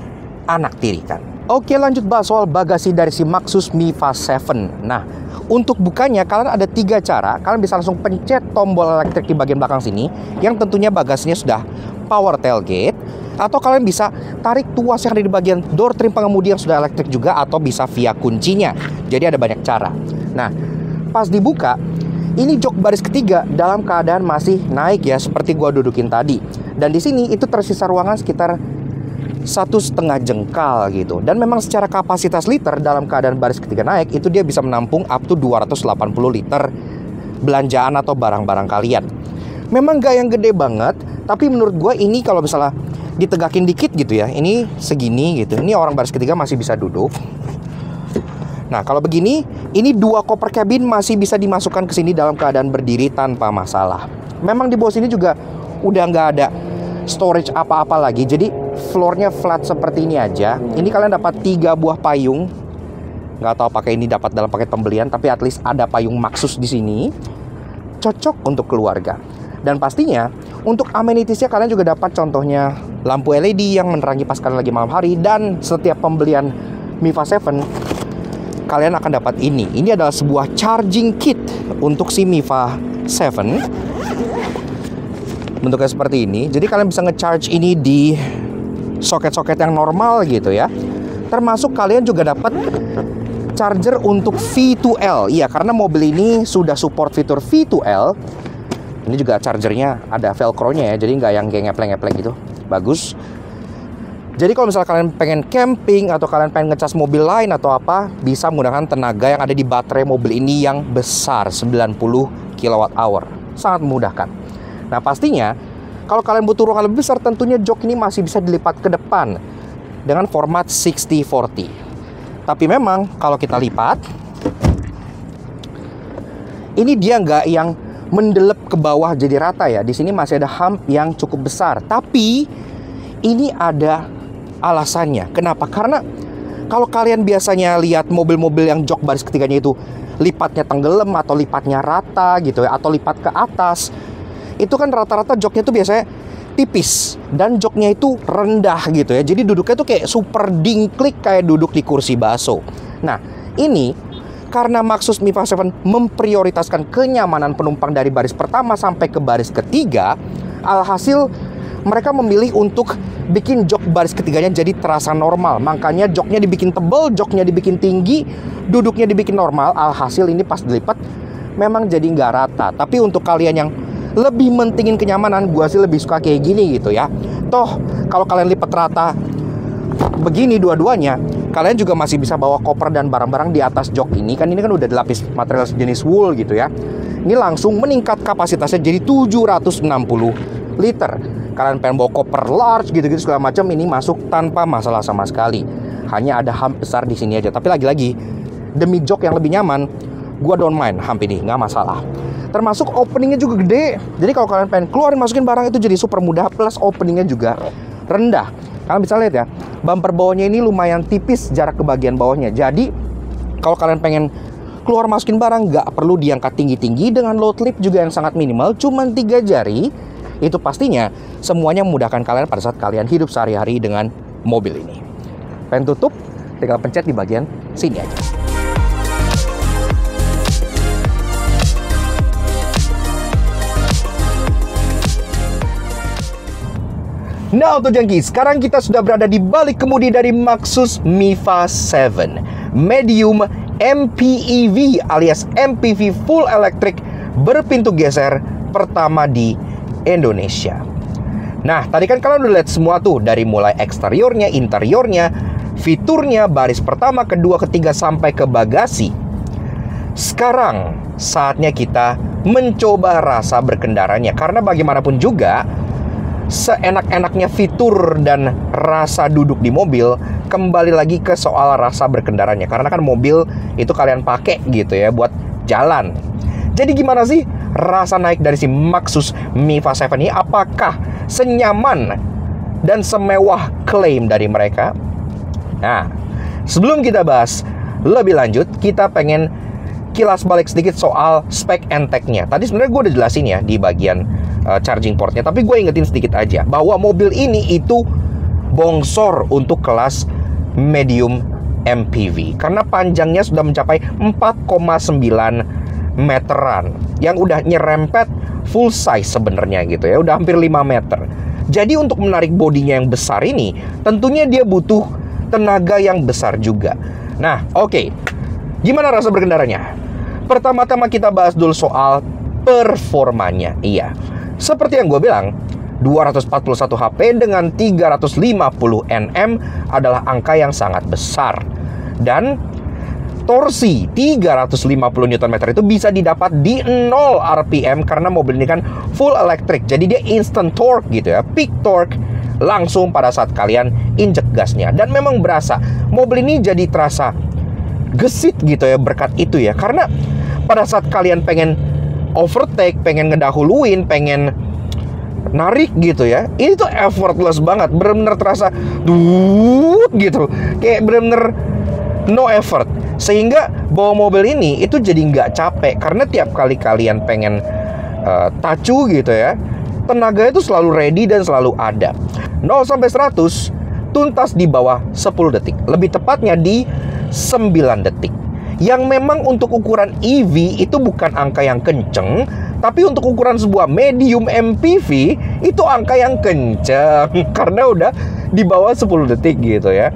anak tiri kan. Oke, lanjut bahas soal bagasi dari si Maxus Miva 7. Nah, untuk bukanya kalian ada 3 cara. Kalian bisa langsung pencet tombol elektrik di bagian belakang sini, yang tentunya bagasinya sudah power tailgate. Atau kalian bisa tarik tuas yang ada di bagian door trim pengemudi yang sudah elektrik juga, atau bisa via kuncinya. Jadi ada banyak cara. Nah, pas dibuka, ini jok baris ketiga dalam keadaan masih naik ya, seperti gua dudukin tadi. Dan di sini itu tersisa ruangan sekitar 1,5 jengkal gitu. Dan memang secara kapasitas liter dalam keadaan baris ketiga naik, itu dia bisa menampung up to 280 liter belanjaan atau barang-barang kalian. Memang gak yang gede banget, tapi menurut gue ini kalau misalnya ditegakin dikit gitu ya, ini segini gitu, ini orang baris ketiga masih bisa duduk. Nah, kalau begini, ini 2 koper cabin masih bisa dimasukkan ke sini dalam keadaan berdiri tanpa masalah. Memang di bawah sini juga udah nggak ada storage apa-apa lagi, jadi floornya flat seperti ini aja. Ini kalian dapat 3 buah payung. Nggak tahu pakai ini dapat dalam paket pembelian, tapi at least ada payung Maxus di sini. Cocok untuk keluarga. Dan pastinya untuk amenitiesnya kalian juga dapat contohnya lampu LED yang menerangi pas kalian lagi malam hari. Dan setiap pembelian Miva 7 kalian akan dapat ini. Ini adalah sebuah charging kit untuk si Miva 7. Bentuknya seperti ini. Jadi kalian bisa nge-charge ini di soket-soket yang normal gitu ya. Termasuk kalian juga dapat charger untuk V2L. Iya, karena mobil ini sudah support fitur V2L. Ini juga chargernya ada velcro-nya ya, jadi nggak yang kayak ngepleng-ngepleng gitu. Bagus. Jadi kalau misalnya kalian pengen camping atau kalian pengen ngecas mobil lain atau apa, bisa menggunakan tenaga yang ada di baterai mobil ini yang besar, 90 kWh. Sangat memudahkan. Nah, pastinya kalau kalian butuh ruangan lebih besar, tentunya jok ini masih bisa dilipat ke depan dengan format 60/40. Tapi memang kalau kita lipat, ini dia nggak yang mendelep ke bawah jadi rata ya. Di sini masih ada hump yang cukup besar. Tapi ini ada alasannya. Kenapa? Karena kalau kalian biasanya lihat mobil-mobil yang jok baris ketiganya itu lipatnya tenggelam atau lipatnya rata gitu ya, atau lipat ke atas, itu kan rata-rata joknya tuh biasanya tipis dan joknya itu rendah gitu ya. Jadi duduknya tuh kayak super dingklik, kayak duduk di kursi bakso. Nah, ini karena Maxus Mifa 7 memprioritaskan kenyamanan penumpang dari baris pertama sampai ke baris ketiga, alhasil mereka memilih untuk bikin jok baris ketiganya jadi terasa normal. Makanya joknya dibikin tebal, joknya dibikin tinggi, duduknya dibikin normal. Alhasil ini pas dilipat memang jadi nggak rata. Tapi untuk kalian yang lebih mentingin kenyamanan, gua sih lebih suka kayak gini gitu ya. Toh kalau kalian lipat rata begini dua-duanya, kalian juga masih bisa bawa koper dan barang-barang di atas jok ini. Kan ini kan udah dilapis material jenis wool gitu ya. Ini langsung meningkat kapasitasnya jadi 760 liter. Kalian pengen bawa koper large gitu-gitu segala macam, ini masuk tanpa masalah sama sekali. Hanya ada hump besar di sini aja. Tapi lagi-lagi demi jok yang lebih nyaman, gua don't mind hump ini, nggak masalah. Termasuk openingnya juga gede. Jadi kalau kalian pengen keluarin masukin barang itu jadi super mudah. Plus openingnya juga rendah. Kalian bisa lihat ya, bumper bawahnya ini lumayan tipis jarak ke bagian bawahnya. Jadi kalau kalian pengen keluar masukin barang, nggak perlu diangkat tinggi-tinggi. Dengan load lift juga yang sangat minimal, cuman 3 jari. Itu pastinya semuanya memudahkan kalian pada saat kalian hidup sehari-hari dengan mobil ini. Pengen tutup, tinggal pencet di bagian sini aja. Nah, untuk jangki, sekarang kita sudah berada di balik kemudi dari Maxus Mifa 7 Medium MPEV alias MPV Full Electric berpintu geser pertama di Indonesia. Nah, tadi kan kalian udah lihat semua tuh, dari mulai eksteriornya, interiornya, fiturnya, baris pertama, kedua, ketiga, sampai ke bagasi. Sekarang saatnya kita mencoba rasa berkendaranya. Karena bagaimanapun juga, seenak-enaknya fitur dan rasa duduk di mobil, kembali lagi ke soal rasa berkendaranya. Karena kan mobil itu kalian pakai gitu ya buat jalan. Jadi gimana sih rasa naik dari si Maxus Mifa 7 ini? Apakah senyaman dan semewah klaim dari mereka? Nah, sebelum kita bahas lebih lanjut, kita pengen kilas balik sedikit soal spek and tech-nya. Tadi sebenarnya gue udah jelasin ya di bagian charging portnya, tapi gue ingetin sedikit aja bahwa mobil ini itu bongsor untuk kelas medium MPV karena panjangnya sudah mencapai 4,9 meteran yang udah nyerempet full size sebenarnya gitu ya, udah hampir 5 meter. Jadi untuk menarik bodinya yang besar ini tentunya dia butuh tenaga yang besar juga. Nah, oke. Gimana rasa berkendaranya? Pertama-tama kita bahas dulu soal performanya. Iya, seperti yang gue bilang, 241 HP dengan 350 Nm adalah angka yang sangat besar. Dan torsi 350 Nm itu bisa didapat di 0 RPM karena mobil ini kan full electric. Jadi dia instant torque gitu ya, peak torque langsung pada saat kalian injek gasnya. Dan memang berasa, mobil ini jadi terasa gesit gitu ya berkat itu ya. Karena pada saat kalian pengen overtake, pengen ngedahuluin, pengen narik gitu ya, ini tuh effortless banget, bener-bener terasa gitu, kayak bener-bener no effort. Sehingga bawa mobil ini itu jadi nggak capek karena tiap kali kalian pengen tacu gitu ya, tenaga itu selalu ready dan selalu ada. 0 sampai 100 tuntas di bawah 10 detik, lebih tepatnya di 9 detik. Yang memang untuk ukuran EV itu bukan angka yang kenceng, tapi untuk ukuran sebuah medium MPV itu angka yang kenceng karena udah di bawah 10 detik gitu ya.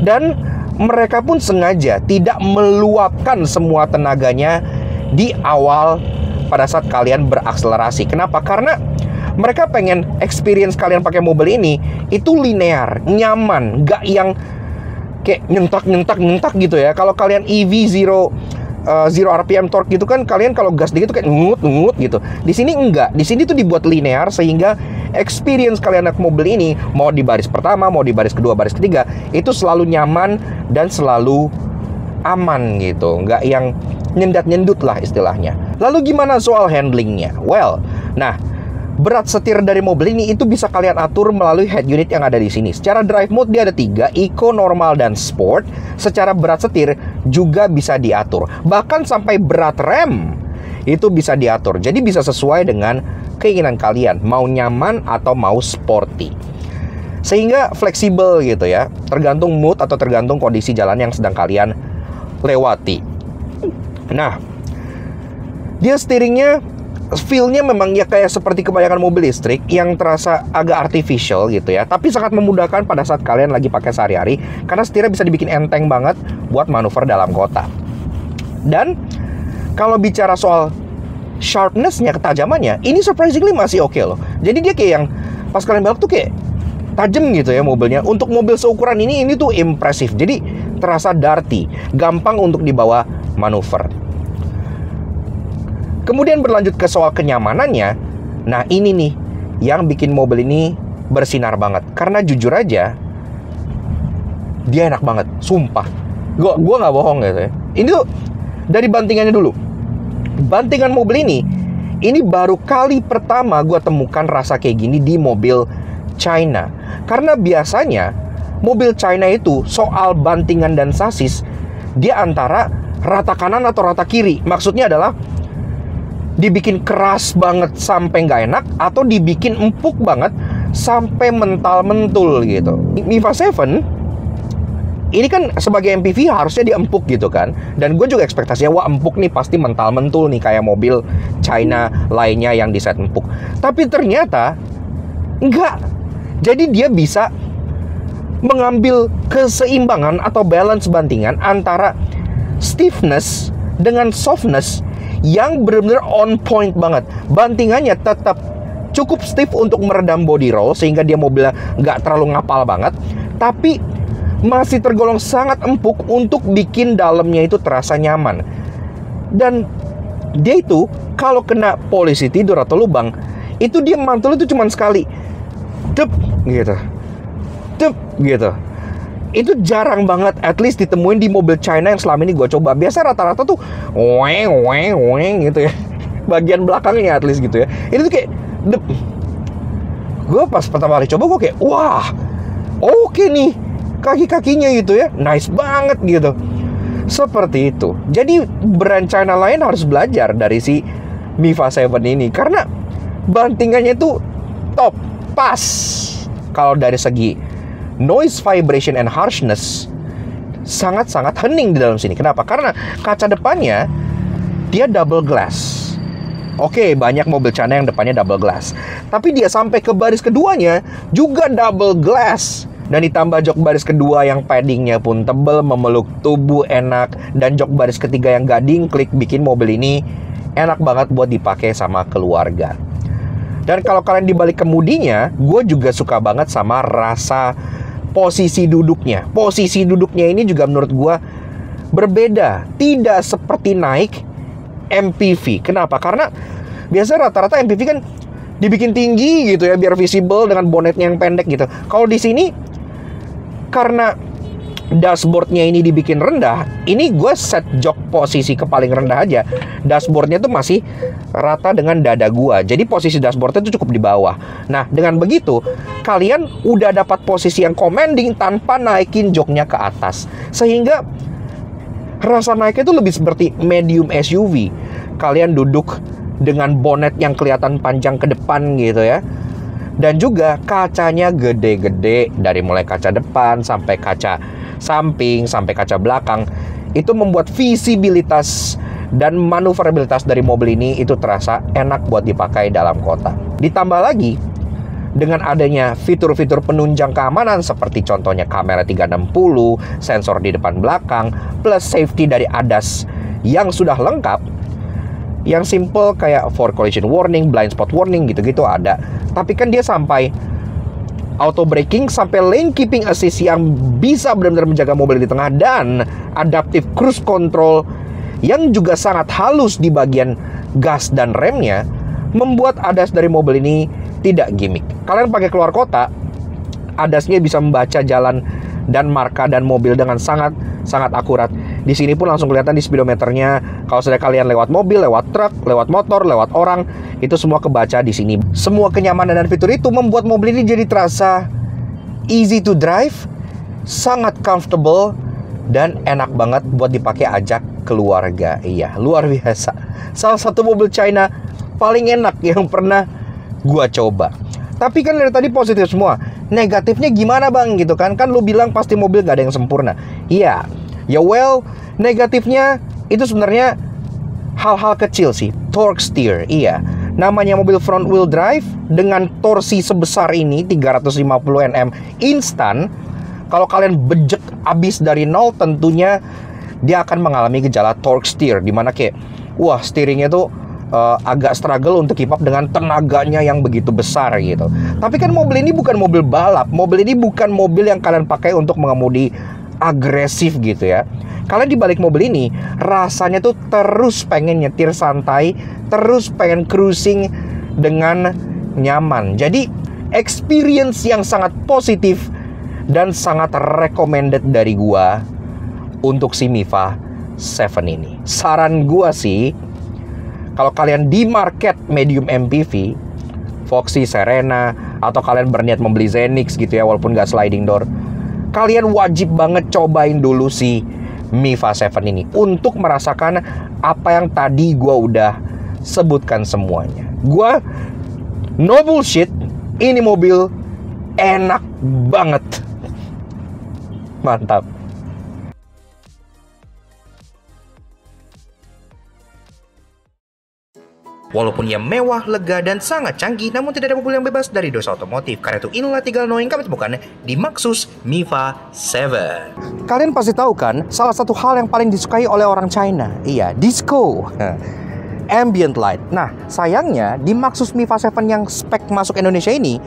Dan mereka pun sengaja tidak meluapkan semua tenaganya di awal pada saat kalian berakselerasi. Kenapa? Karena mereka pengen experience kalian pakai mobil ini itu linear, nyaman, gak yang kayak nyentak gitu ya. Kalau kalian EV zero RPM torque gitu kan, kalian kalau gas dikit tuh kayak ngut gitu. Di sini enggak. Di sini tuh dibuat linear sehingga experience kalian naik mobil ini, mau di baris pertama, mau di baris kedua, baris ketiga, itu selalu nyaman dan selalu aman gitu. Enggak yang nyendat-nyendut lah istilahnya. Lalu gimana soal handlingnya? Well, nah, berat setir dari mobil ini itu bisa kalian atur melalui head unit yang ada di sini. Secara drive mode dia ada 3, Eco, Normal, dan Sport. Secara berat setir juga bisa diatur. Bahkan sampai berat rem itu bisa diatur. Jadi bisa sesuai dengan keinginan kalian, mau nyaman atau mau sporty. Sehingga fleksibel gitu ya, tergantung mood atau tergantung kondisi jalan yang sedang kalian lewati. Nah, dia steeringnya, feel-nya memang ya kayak seperti kebanyakan mobil listrik yang terasa agak artificial gitu ya, tapi sangat memudahkan pada saat kalian lagi pakai sehari-hari, karena setirnya bisa dibikin enteng banget buat manuver dalam kota. Dan kalau bicara soal sharpness-nya, ketajamannya, ini surprisingly masih oke loh. Jadi dia kayak yang pas kalian belok tuh kayak tajam gitu ya mobilnya. Untuk mobil seukuran ini tuh impresif. Jadi terasa darty, gampang untuk dibawa manuver. Kemudian berlanjut ke soal kenyamanannya. Nah ini nih yang bikin mobil ini bersinar banget. Karena jujur aja, dia enak banget, sumpah. Gua nggak bohong gitu ya. Ini tuh dari bantingannya dulu. Bantingan mobil ini baru kali pertama gue temukan rasa kayak gini di mobil China. Karena biasanya mobil China itu soal bantingan dan sasis, dia antara rata kanan atau rata kiri. Maksudnya adalah dibikin keras banget sampai nggak enak, atau dibikin empuk banget sampai mental-mentul gitu. Miva 7 ini kan sebagai MPV harusnya dia empuk gitu kan. Dan gue juga ekspektasinya, wah empuk nih pasti mental-mentul nih kayak mobil China lainnya yang diset empuk. Tapi ternyata enggak. Jadi dia bisa mengambil keseimbangan atau balance bantingan antara stiffness dengan softness yang benar-benar on point banget. Bantingannya tetap cukup stiff untuk meredam body roll sehingga dia mobilnya nggak terlalu ngapal banget, tapi masih tergolong sangat empuk untuk bikin dalamnya itu terasa nyaman. Dan dia itu kalau kena polisi tidur atau lubang, itu dia mantul itu cuma sekali, dep gitu, dep gitu. Itu jarang banget, at least ditemuin di mobil China yang selama ini gue coba. Biasa rata-rata tuh weng gitu ya, bagian belakangnya at least gitu ya. Ini tuh kayak dep. Gue pas pertama kali coba gue kayak wah, oke nih, kaki-kakinya gitu ya, nice banget gitu. Seperti itu. Jadi brand China lain harus belajar dari si Miva 7 ini, karena bantingannya itu top, pas. Kalau dari segi noise, vibration, and harshness, sangat-sangat hening di dalam sini. Kenapa? Karena kaca depannya dia double glass. Oke, banyak mobil China yang depannya double glass, tapi dia sampai ke baris keduanya juga double glass. Dan ditambah jok baris kedua yang paddingnya pun tebel, memeluk tubuh enak. Dan jok baris ketiga yang gading klik bikin mobil ini enak banget buat dipakai sama keluarga. Dan kalau kalian dibalik kemudinya, gue juga suka banget sama rasa posisi duduknya. Posisi duduknya ini juga menurut gue berbeda, tidak seperti naik MPV. Kenapa? Karena biasanya rata-rata MPV kan dibikin tinggi gitu ya, biar visible dengan bonetnya yang pendek gitu. Kalau di sini karena dashboardnya ini dibikin rendah, ini gue set jok posisi ke paling rendah aja. Dashboardnya tuh masih rata dengan dada gue, jadi posisi dashboardnya tuh cukup di bawah. Nah, dengan begitu kalian udah dapat posisi yang commanding tanpa naikin joknya ke atas, sehingga rasa naiknya tuh lebih seperti medium SUV. Kalian duduk dengan bonet yang kelihatan panjang ke depan gitu ya. Dan juga kacanya gede-gede, dari mulai kaca depan sampai kaca samping sampai kaca belakang. Itu membuat visibilitas dan manuverabilitas dari mobil ini itu terasa enak buat dipakai dalam kota. Ditambah lagi dengan adanya fitur-fitur penunjang keamanan seperti contohnya kamera 360, sensor di depan belakang, plus safety dari ADAS yang sudah lengkap. Yang simple kayak for collision warning, blind spot warning gitu-gitu ada. Tapi kan dia sampai auto braking, sampai lane keeping assist yang bisa benar-benar menjaga mobil di tengah, dan adaptive cruise control yang juga sangat halus di bagian gas dan remnya, membuat ADAS dari mobil ini tidak gimmick. Kalian pakai keluar kota, ADAS-nya bisa membaca jalan dan marka dan mobil dengan sangat akurat. Di sini pun langsung kelihatan di speedometernya. Kalau sudah kalian lewat mobil, lewat truk, lewat motor, lewat orang, itu semua kebaca di sini. Semua kenyamanan dan fitur itu membuat mobil ini jadi terasa easy to drive, sangat comfortable, dan enak banget buat dipakai ajak keluarga. Iya, luar biasa. Salah satu mobil China paling enak yang pernah gua coba. Tapi kan dari tadi positif semua. Negatifnya gimana bang gitu kan? Kan lu bilang pasti mobil gak ada yang sempurna. Iya, ya well, negatifnya itu sebenarnya hal-hal kecil sih. Torque steer, iya. Namanya mobil front wheel drive dengan torsi sebesar ini 350 Nm instan. Kalau kalian bejek abis dari nol, tentunya dia akan mengalami gejala torque steer, dimana kayak wah, steeringnya tuh agak struggle untuk keep up dengan tenaganya yang begitu besar gitu. Tapi kan mobil ini bukan mobil balap. Mobil ini bukan mobil yang kalian pakai untuk mengemudi agresif gitu ya. Kalian di balik mobil ini rasanya tuh terus pengen nyetir santai, terus pengen cruising dengan nyaman. Jadi experience yang sangat positif dan sangat recommended dari gua untuk si Mifa 7 ini. Saran gua sih, kalau kalian di market medium MPV, Foxy, Serena, atau kalian berniat membeli Zenix gitu ya, walaupun gak sliding door, kalian wajib banget cobain dulu si Mifa 7 ini untuk merasakan apa yang tadi gue udah sebutkan semuanya. Gue no bullshit, ini mobil enak banget. Mantap. Walaupun ia mewah, lega, dan sangat canggih, namun tidak ada mobil yang bebas dari dosa otomotif. Karena itu inilah 3 hal yang kami temukan di Maxus Mifa 7. Kalian pasti tahu kan, salah satu hal yang paling disukai oleh orang China, iya, disco. Ambient light. Nah, sayangnya di Maxus Mifa 7 yang spek masuk Indonesia ini,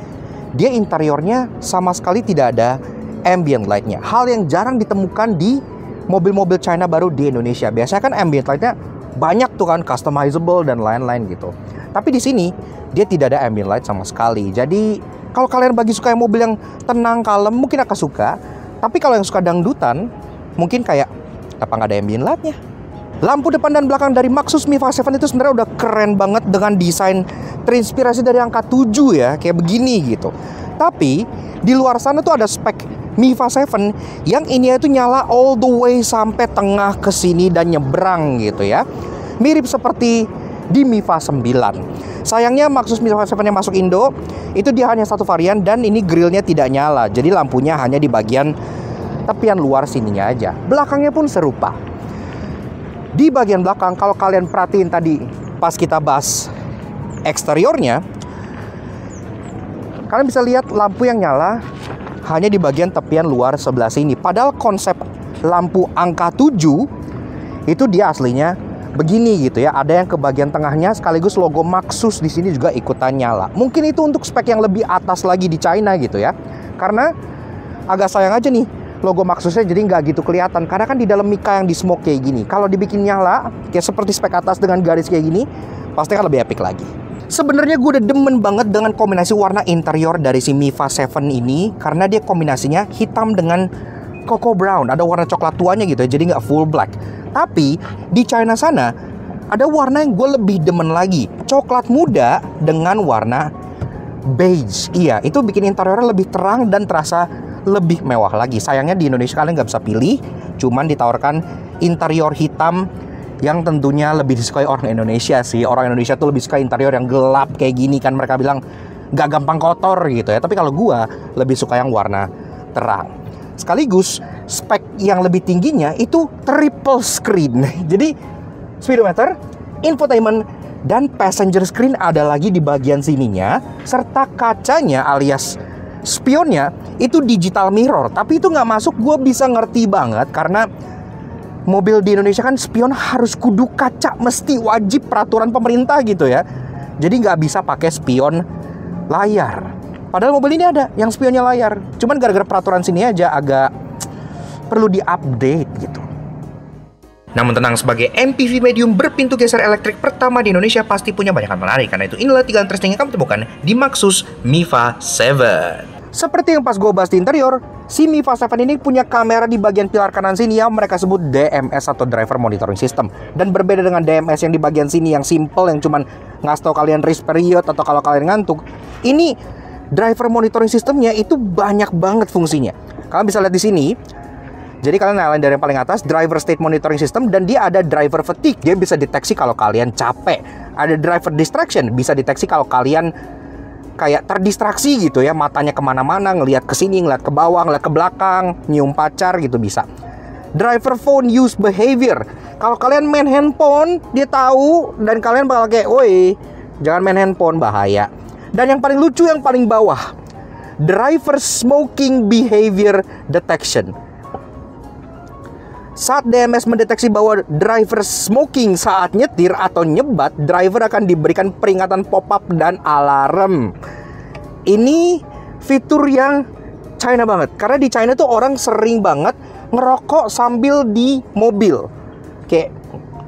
dia interiornya sama sekali tidak ada ambient lightnya. Hal yang jarang ditemukan di mobil-mobil China baru di Indonesia. Biasanya kan ambient lightnya banyak tuh kan, customizable dan lain-lain gitu. Tapi di sini dia tidak ada ambient light sama sekali. Jadi kalau kalian bagi suka mobil yang tenang, kalem, mungkin akan suka. Tapi kalau yang suka dangdutan, mungkin kayak apa nggak ada ambient lightnya. Lampu depan dan belakang dari Maxus Mifa 7 itu sebenarnya udah keren banget dengan desain terinspirasi dari angka 7 ya, kayak begini gitu. Tapi di luar sana tuh ada spek Mifa 7 yang ini itu nyala all the way sampai tengah ke sini dan nyebrang gitu ya. Mirip seperti di Mifa 9. Sayangnya Maxus Mifa 7 yang masuk Indo itu dia hanya satu varian dan ini grillnya tidak nyala. Jadi lampunya hanya di bagian tepian luar sininya aja. Belakangnya pun serupa. Di bagian belakang kalau kalian perhatiin tadi pas kita bahas eksteriornya, kalian bisa lihat lampu yang nyala hanya di bagian tepian luar sebelah sini. Padahal konsep lampu angka 7 itu dia aslinya begini gitu ya. Ada yang ke bagian tengahnya sekaligus logo Maxus di sini juga ikutan nyala. Mungkin itu untuk spek yang lebih atas lagi di China gitu ya. Karena agak sayang aja nih logo Maxusnya jadi nggak gitu kelihatan. Karena kan di dalam Mika yang di smoke kayak gini, kalau dibikin nyala kayak seperti spek atas dengan garis kayak gini, pasti kan lebih epic lagi. Sebenarnya gue udah demen banget dengan kombinasi warna interior dari si Mifa 7 ini, karena dia kombinasinya hitam dengan cocoa brown, ada warna coklat tuanya gitu ya, jadi nggak full black. Tapi di China sana ada warna yang gue lebih demen lagi, coklat muda dengan warna beige. Iya, itu bikin interiornya lebih terang dan terasa lebih mewah lagi. Sayangnya di Indonesia kalian nggak bisa pilih, cuman ditawarkan interior hitam yang tentunya lebih disukai orang Indonesia sih. Orang Indonesia tuh lebih suka interior yang gelap kayak gini kan, mereka bilang gak gampang kotor gitu ya. Tapi kalau gua lebih suka yang warna terang. Sekaligus spek yang lebih tingginya itu triple screen. Jadi speedometer, infotainment, dan passenger screen ada lagi di bagian sininya. Serta kacanya alias spionnya itu digital mirror. Tapi itu gak masuk, gua bisa ngerti banget karena mobil di Indonesia kan spion harus kudu kaca, mesti wajib peraturan pemerintah gitu ya. Jadi nggak bisa pakai spion layar. Padahal mobil ini ada yang spionnya layar. Cuman gara-gara peraturan sini aja agak perlu diupdate gitu. Namun tenang, sebagai MPV medium berpintu geser elektrik pertama di Indonesia pasti punya banyak hal menarik. Karena itu inilah 3 hal interesting yang kami temukan di Maxus Mifa 7. Seperti yang pas gue bahas di interior, si Mifa 7 ini punya kamera di bagian pilar kanan sini yang mereka sebut DMS atau Driver Monitoring System. Dan berbeda dengan DMS yang di bagian sini yang simple, yang cuman ngasih tau kalian race period atau kalau kalian ngantuk. Ini Driver Monitoring Systemnya itu banyak banget fungsinya. Kalian bisa lihat di sini. Jadi kalian nyalain dari yang paling atas, Driver State Monitoring System, dan dia ada Driver Fatigue. Dia bisa deteksi kalau kalian capek. Ada Driver Distraction, bisa deteksi kalau kalian kayak terdistraksi gitu ya, matanya kemana-mana, ngelihat ke sini, ngelihat ke bawah, ngelihat ke belakang, nyium pacar gitu bisa. Driver phone use behavior. Kalau kalian main handphone, dia tahu dan kalian bakal kayak, woi, jangan main handphone, bahaya. Dan yang paling lucu, yang paling bawah, driver smoking behavior detection. Saat DMS mendeteksi bahwa driver smoking saat nyetir atau nyebat, driver akan diberikan peringatan pop-up dan alarm. Ini fitur yang China banget. Karena di China tuh orang sering banget ngerokok sambil di mobil. Kayak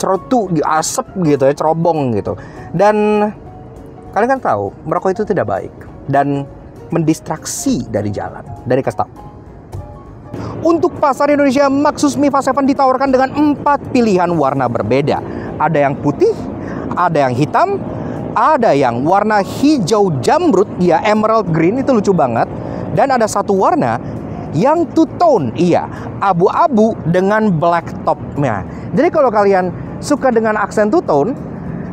cerutu, asap gitu ya, cerobong gitu. Dan kalian kan tahu, merokok itu tidak baik. Dan mendistraksi dari jalan, dari kasih tahu. Untuk pasar Indonesia, Maxus Mifa 7 ditawarkan dengan 4 pilihan warna berbeda. Ada yang putih, ada yang hitam, ada yang warna hijau jamrut, ya emerald green, itu lucu banget. Dan ada satu warna yang two tone, iya, abu-abu dengan black topnya. Jadi kalau kalian suka dengan aksen two tone,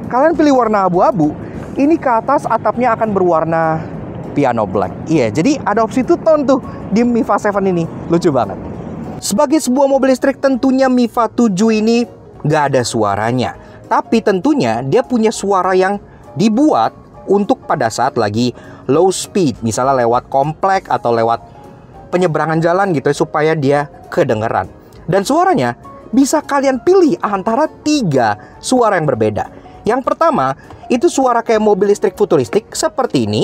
kalian pilih warna abu-abu. Ini ke atas atapnya akan berwarna piano black. Iya, jadi ada opsi two tone tuh di Mifa 7 ini. Lucu banget. Sebagai sebuah mobil listrik, tentunya Mifa 7 ini nggak ada suaranya. Tapi tentunya dia punya suara yang dibuat untuk pada saat lagi low speed. Misalnya lewat komplek atau lewat penyeberangan jalan gitu ya, supaya dia kedengeran. Dan suaranya bisa kalian pilih antara 3 suara yang berbeda. Yang pertama, itu suara kayak mobil listrik futuristik seperti ini.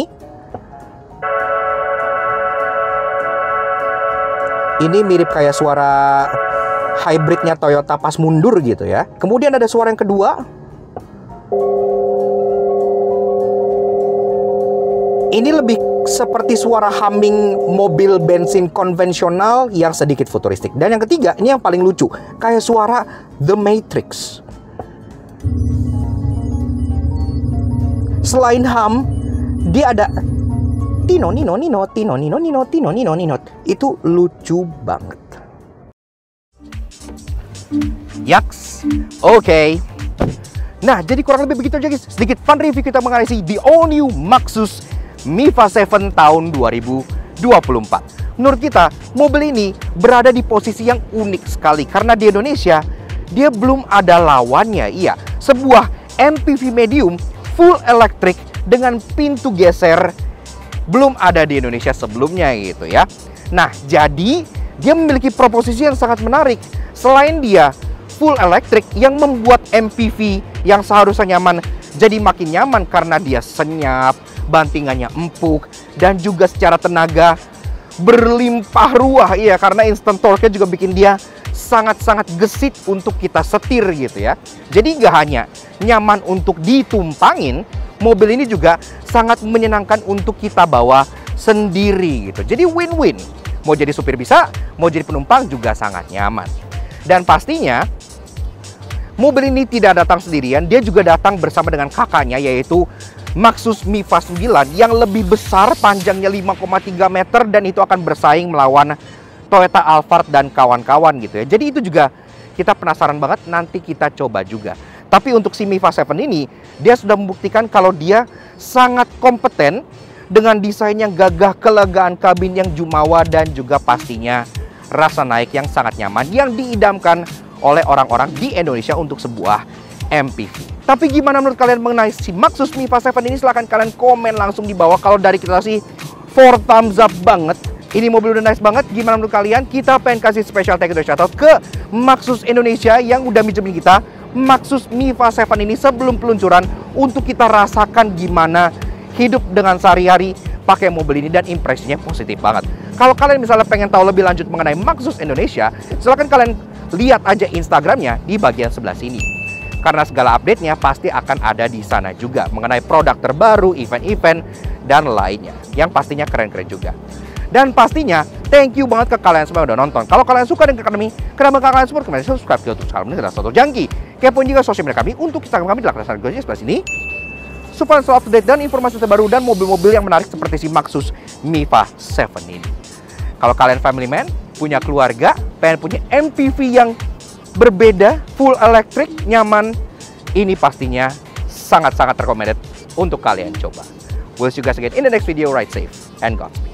Ini mirip kayak suara hybridnya Toyota pas mundur gitu ya. Kemudian ada suara yang kedua. Ini lebih seperti suara humming mobil bensin konvensional yang sedikit futuristik. Dan yang ketiga, ini yang paling lucu, kayak suara The Matrix. Selain hum, dia ada Tino Nino Nino Tino Nino Nino Tino Nino Nino. Itu lucu banget. Yaks. Oke. Nah, jadi kurang lebih begitu aja guys. Sedikit fun review kita mengenai the all new Maxus Mifa 7 tahun 2024. Menurut kita, mobil ini berada di posisi yang unik sekali karena di Indonesia dia belum ada lawannya. Iya, sebuah MPV medium full electric dengan pintu geser belum ada di Indonesia sebelumnya gitu ya. Nah, jadi dia memiliki proposisi yang sangat menarik. Selain dia full electric yang membuat MPV yang seharusnya nyaman jadi makin nyaman karena dia senyap, bantingannya empuk, dan juga secara tenaga berlimpah ruah. Iya, karena instant torque-nya juga bikin dia sangat-sangat gesit untuk kita setir gitu ya. Jadi nggak hanya nyaman untuk ditumpangin, mobil ini juga sangat menyenangkan untuk kita bawa sendiri gitu. Jadi win-win. Mau jadi supir bisa, mau jadi penumpang juga sangat nyaman. Dan pastinya mobil ini tidak datang sendirian, dia juga datang bersama dengan kakaknya, yaitu Maxus Mifa 9 yang lebih besar, panjangnya 5,3 meter, dan itu akan bersaing melawan Toyota Alphard dan kawan-kawan gitu ya. Jadi itu juga kita penasaran banget, nanti kita coba juga. Tapi untuk si Mifa 7 ini, dia sudah membuktikan kalau dia sangat kompeten dengan desain yang gagah, kelegaan kabin yang jumawa, dan juga pastinya rasa naik yang sangat nyaman yang diidamkan oleh orang-orang di Indonesia untuk sebuah MPV. Tapi gimana menurut kalian mengenai si Maxus Mifa 7 ini? Silahkan kalian komen langsung di bawah. Kalau dari kita sih 4 thumbs up banget. Ini mobil udah nice banget. Gimana menurut kalian? Kita pengen kasih special thank you shout out ke Maxus Indonesia yang udah minjemin kita Maxus Mifa 7 ini sebelum peluncuran untuk kita rasakan gimana hidup dengan sehari-hari pakai mobil ini, dan impresinya positif banget. Kalau kalian misalnya pengen tahu lebih lanjut mengenai Maxus Indonesia, silahkan kalian lihat aja Instagramnya di bagian sebelah sini. Karena segala update-nya pasti akan ada di sana juga mengenai produk terbaru, event-event, dan lainnya yang pastinya keren-keren juga. Dan pastinya thank you banget ke kalian semua yang udah nonton. Kalau kalian suka dengan kami, kenapa kalian support kami? Subscribe ke YouTube channel ini dan satu jangki. Kepoin juga sosial media kami untuk Instagram kami di latar belakang sebelah sini, supaya selalu update dan informasi terbaru dan mobil-mobil yang menarik seperti si Maxus Mifa 7 ini. Kalau kalian family man, punya keluarga, pengen punya MPV yang berbeda, full electric, nyaman, ini pastinya sangat-sangat recommended untuk kalian coba. We'll see you guys again in the next video. Ride safe and Godspeed.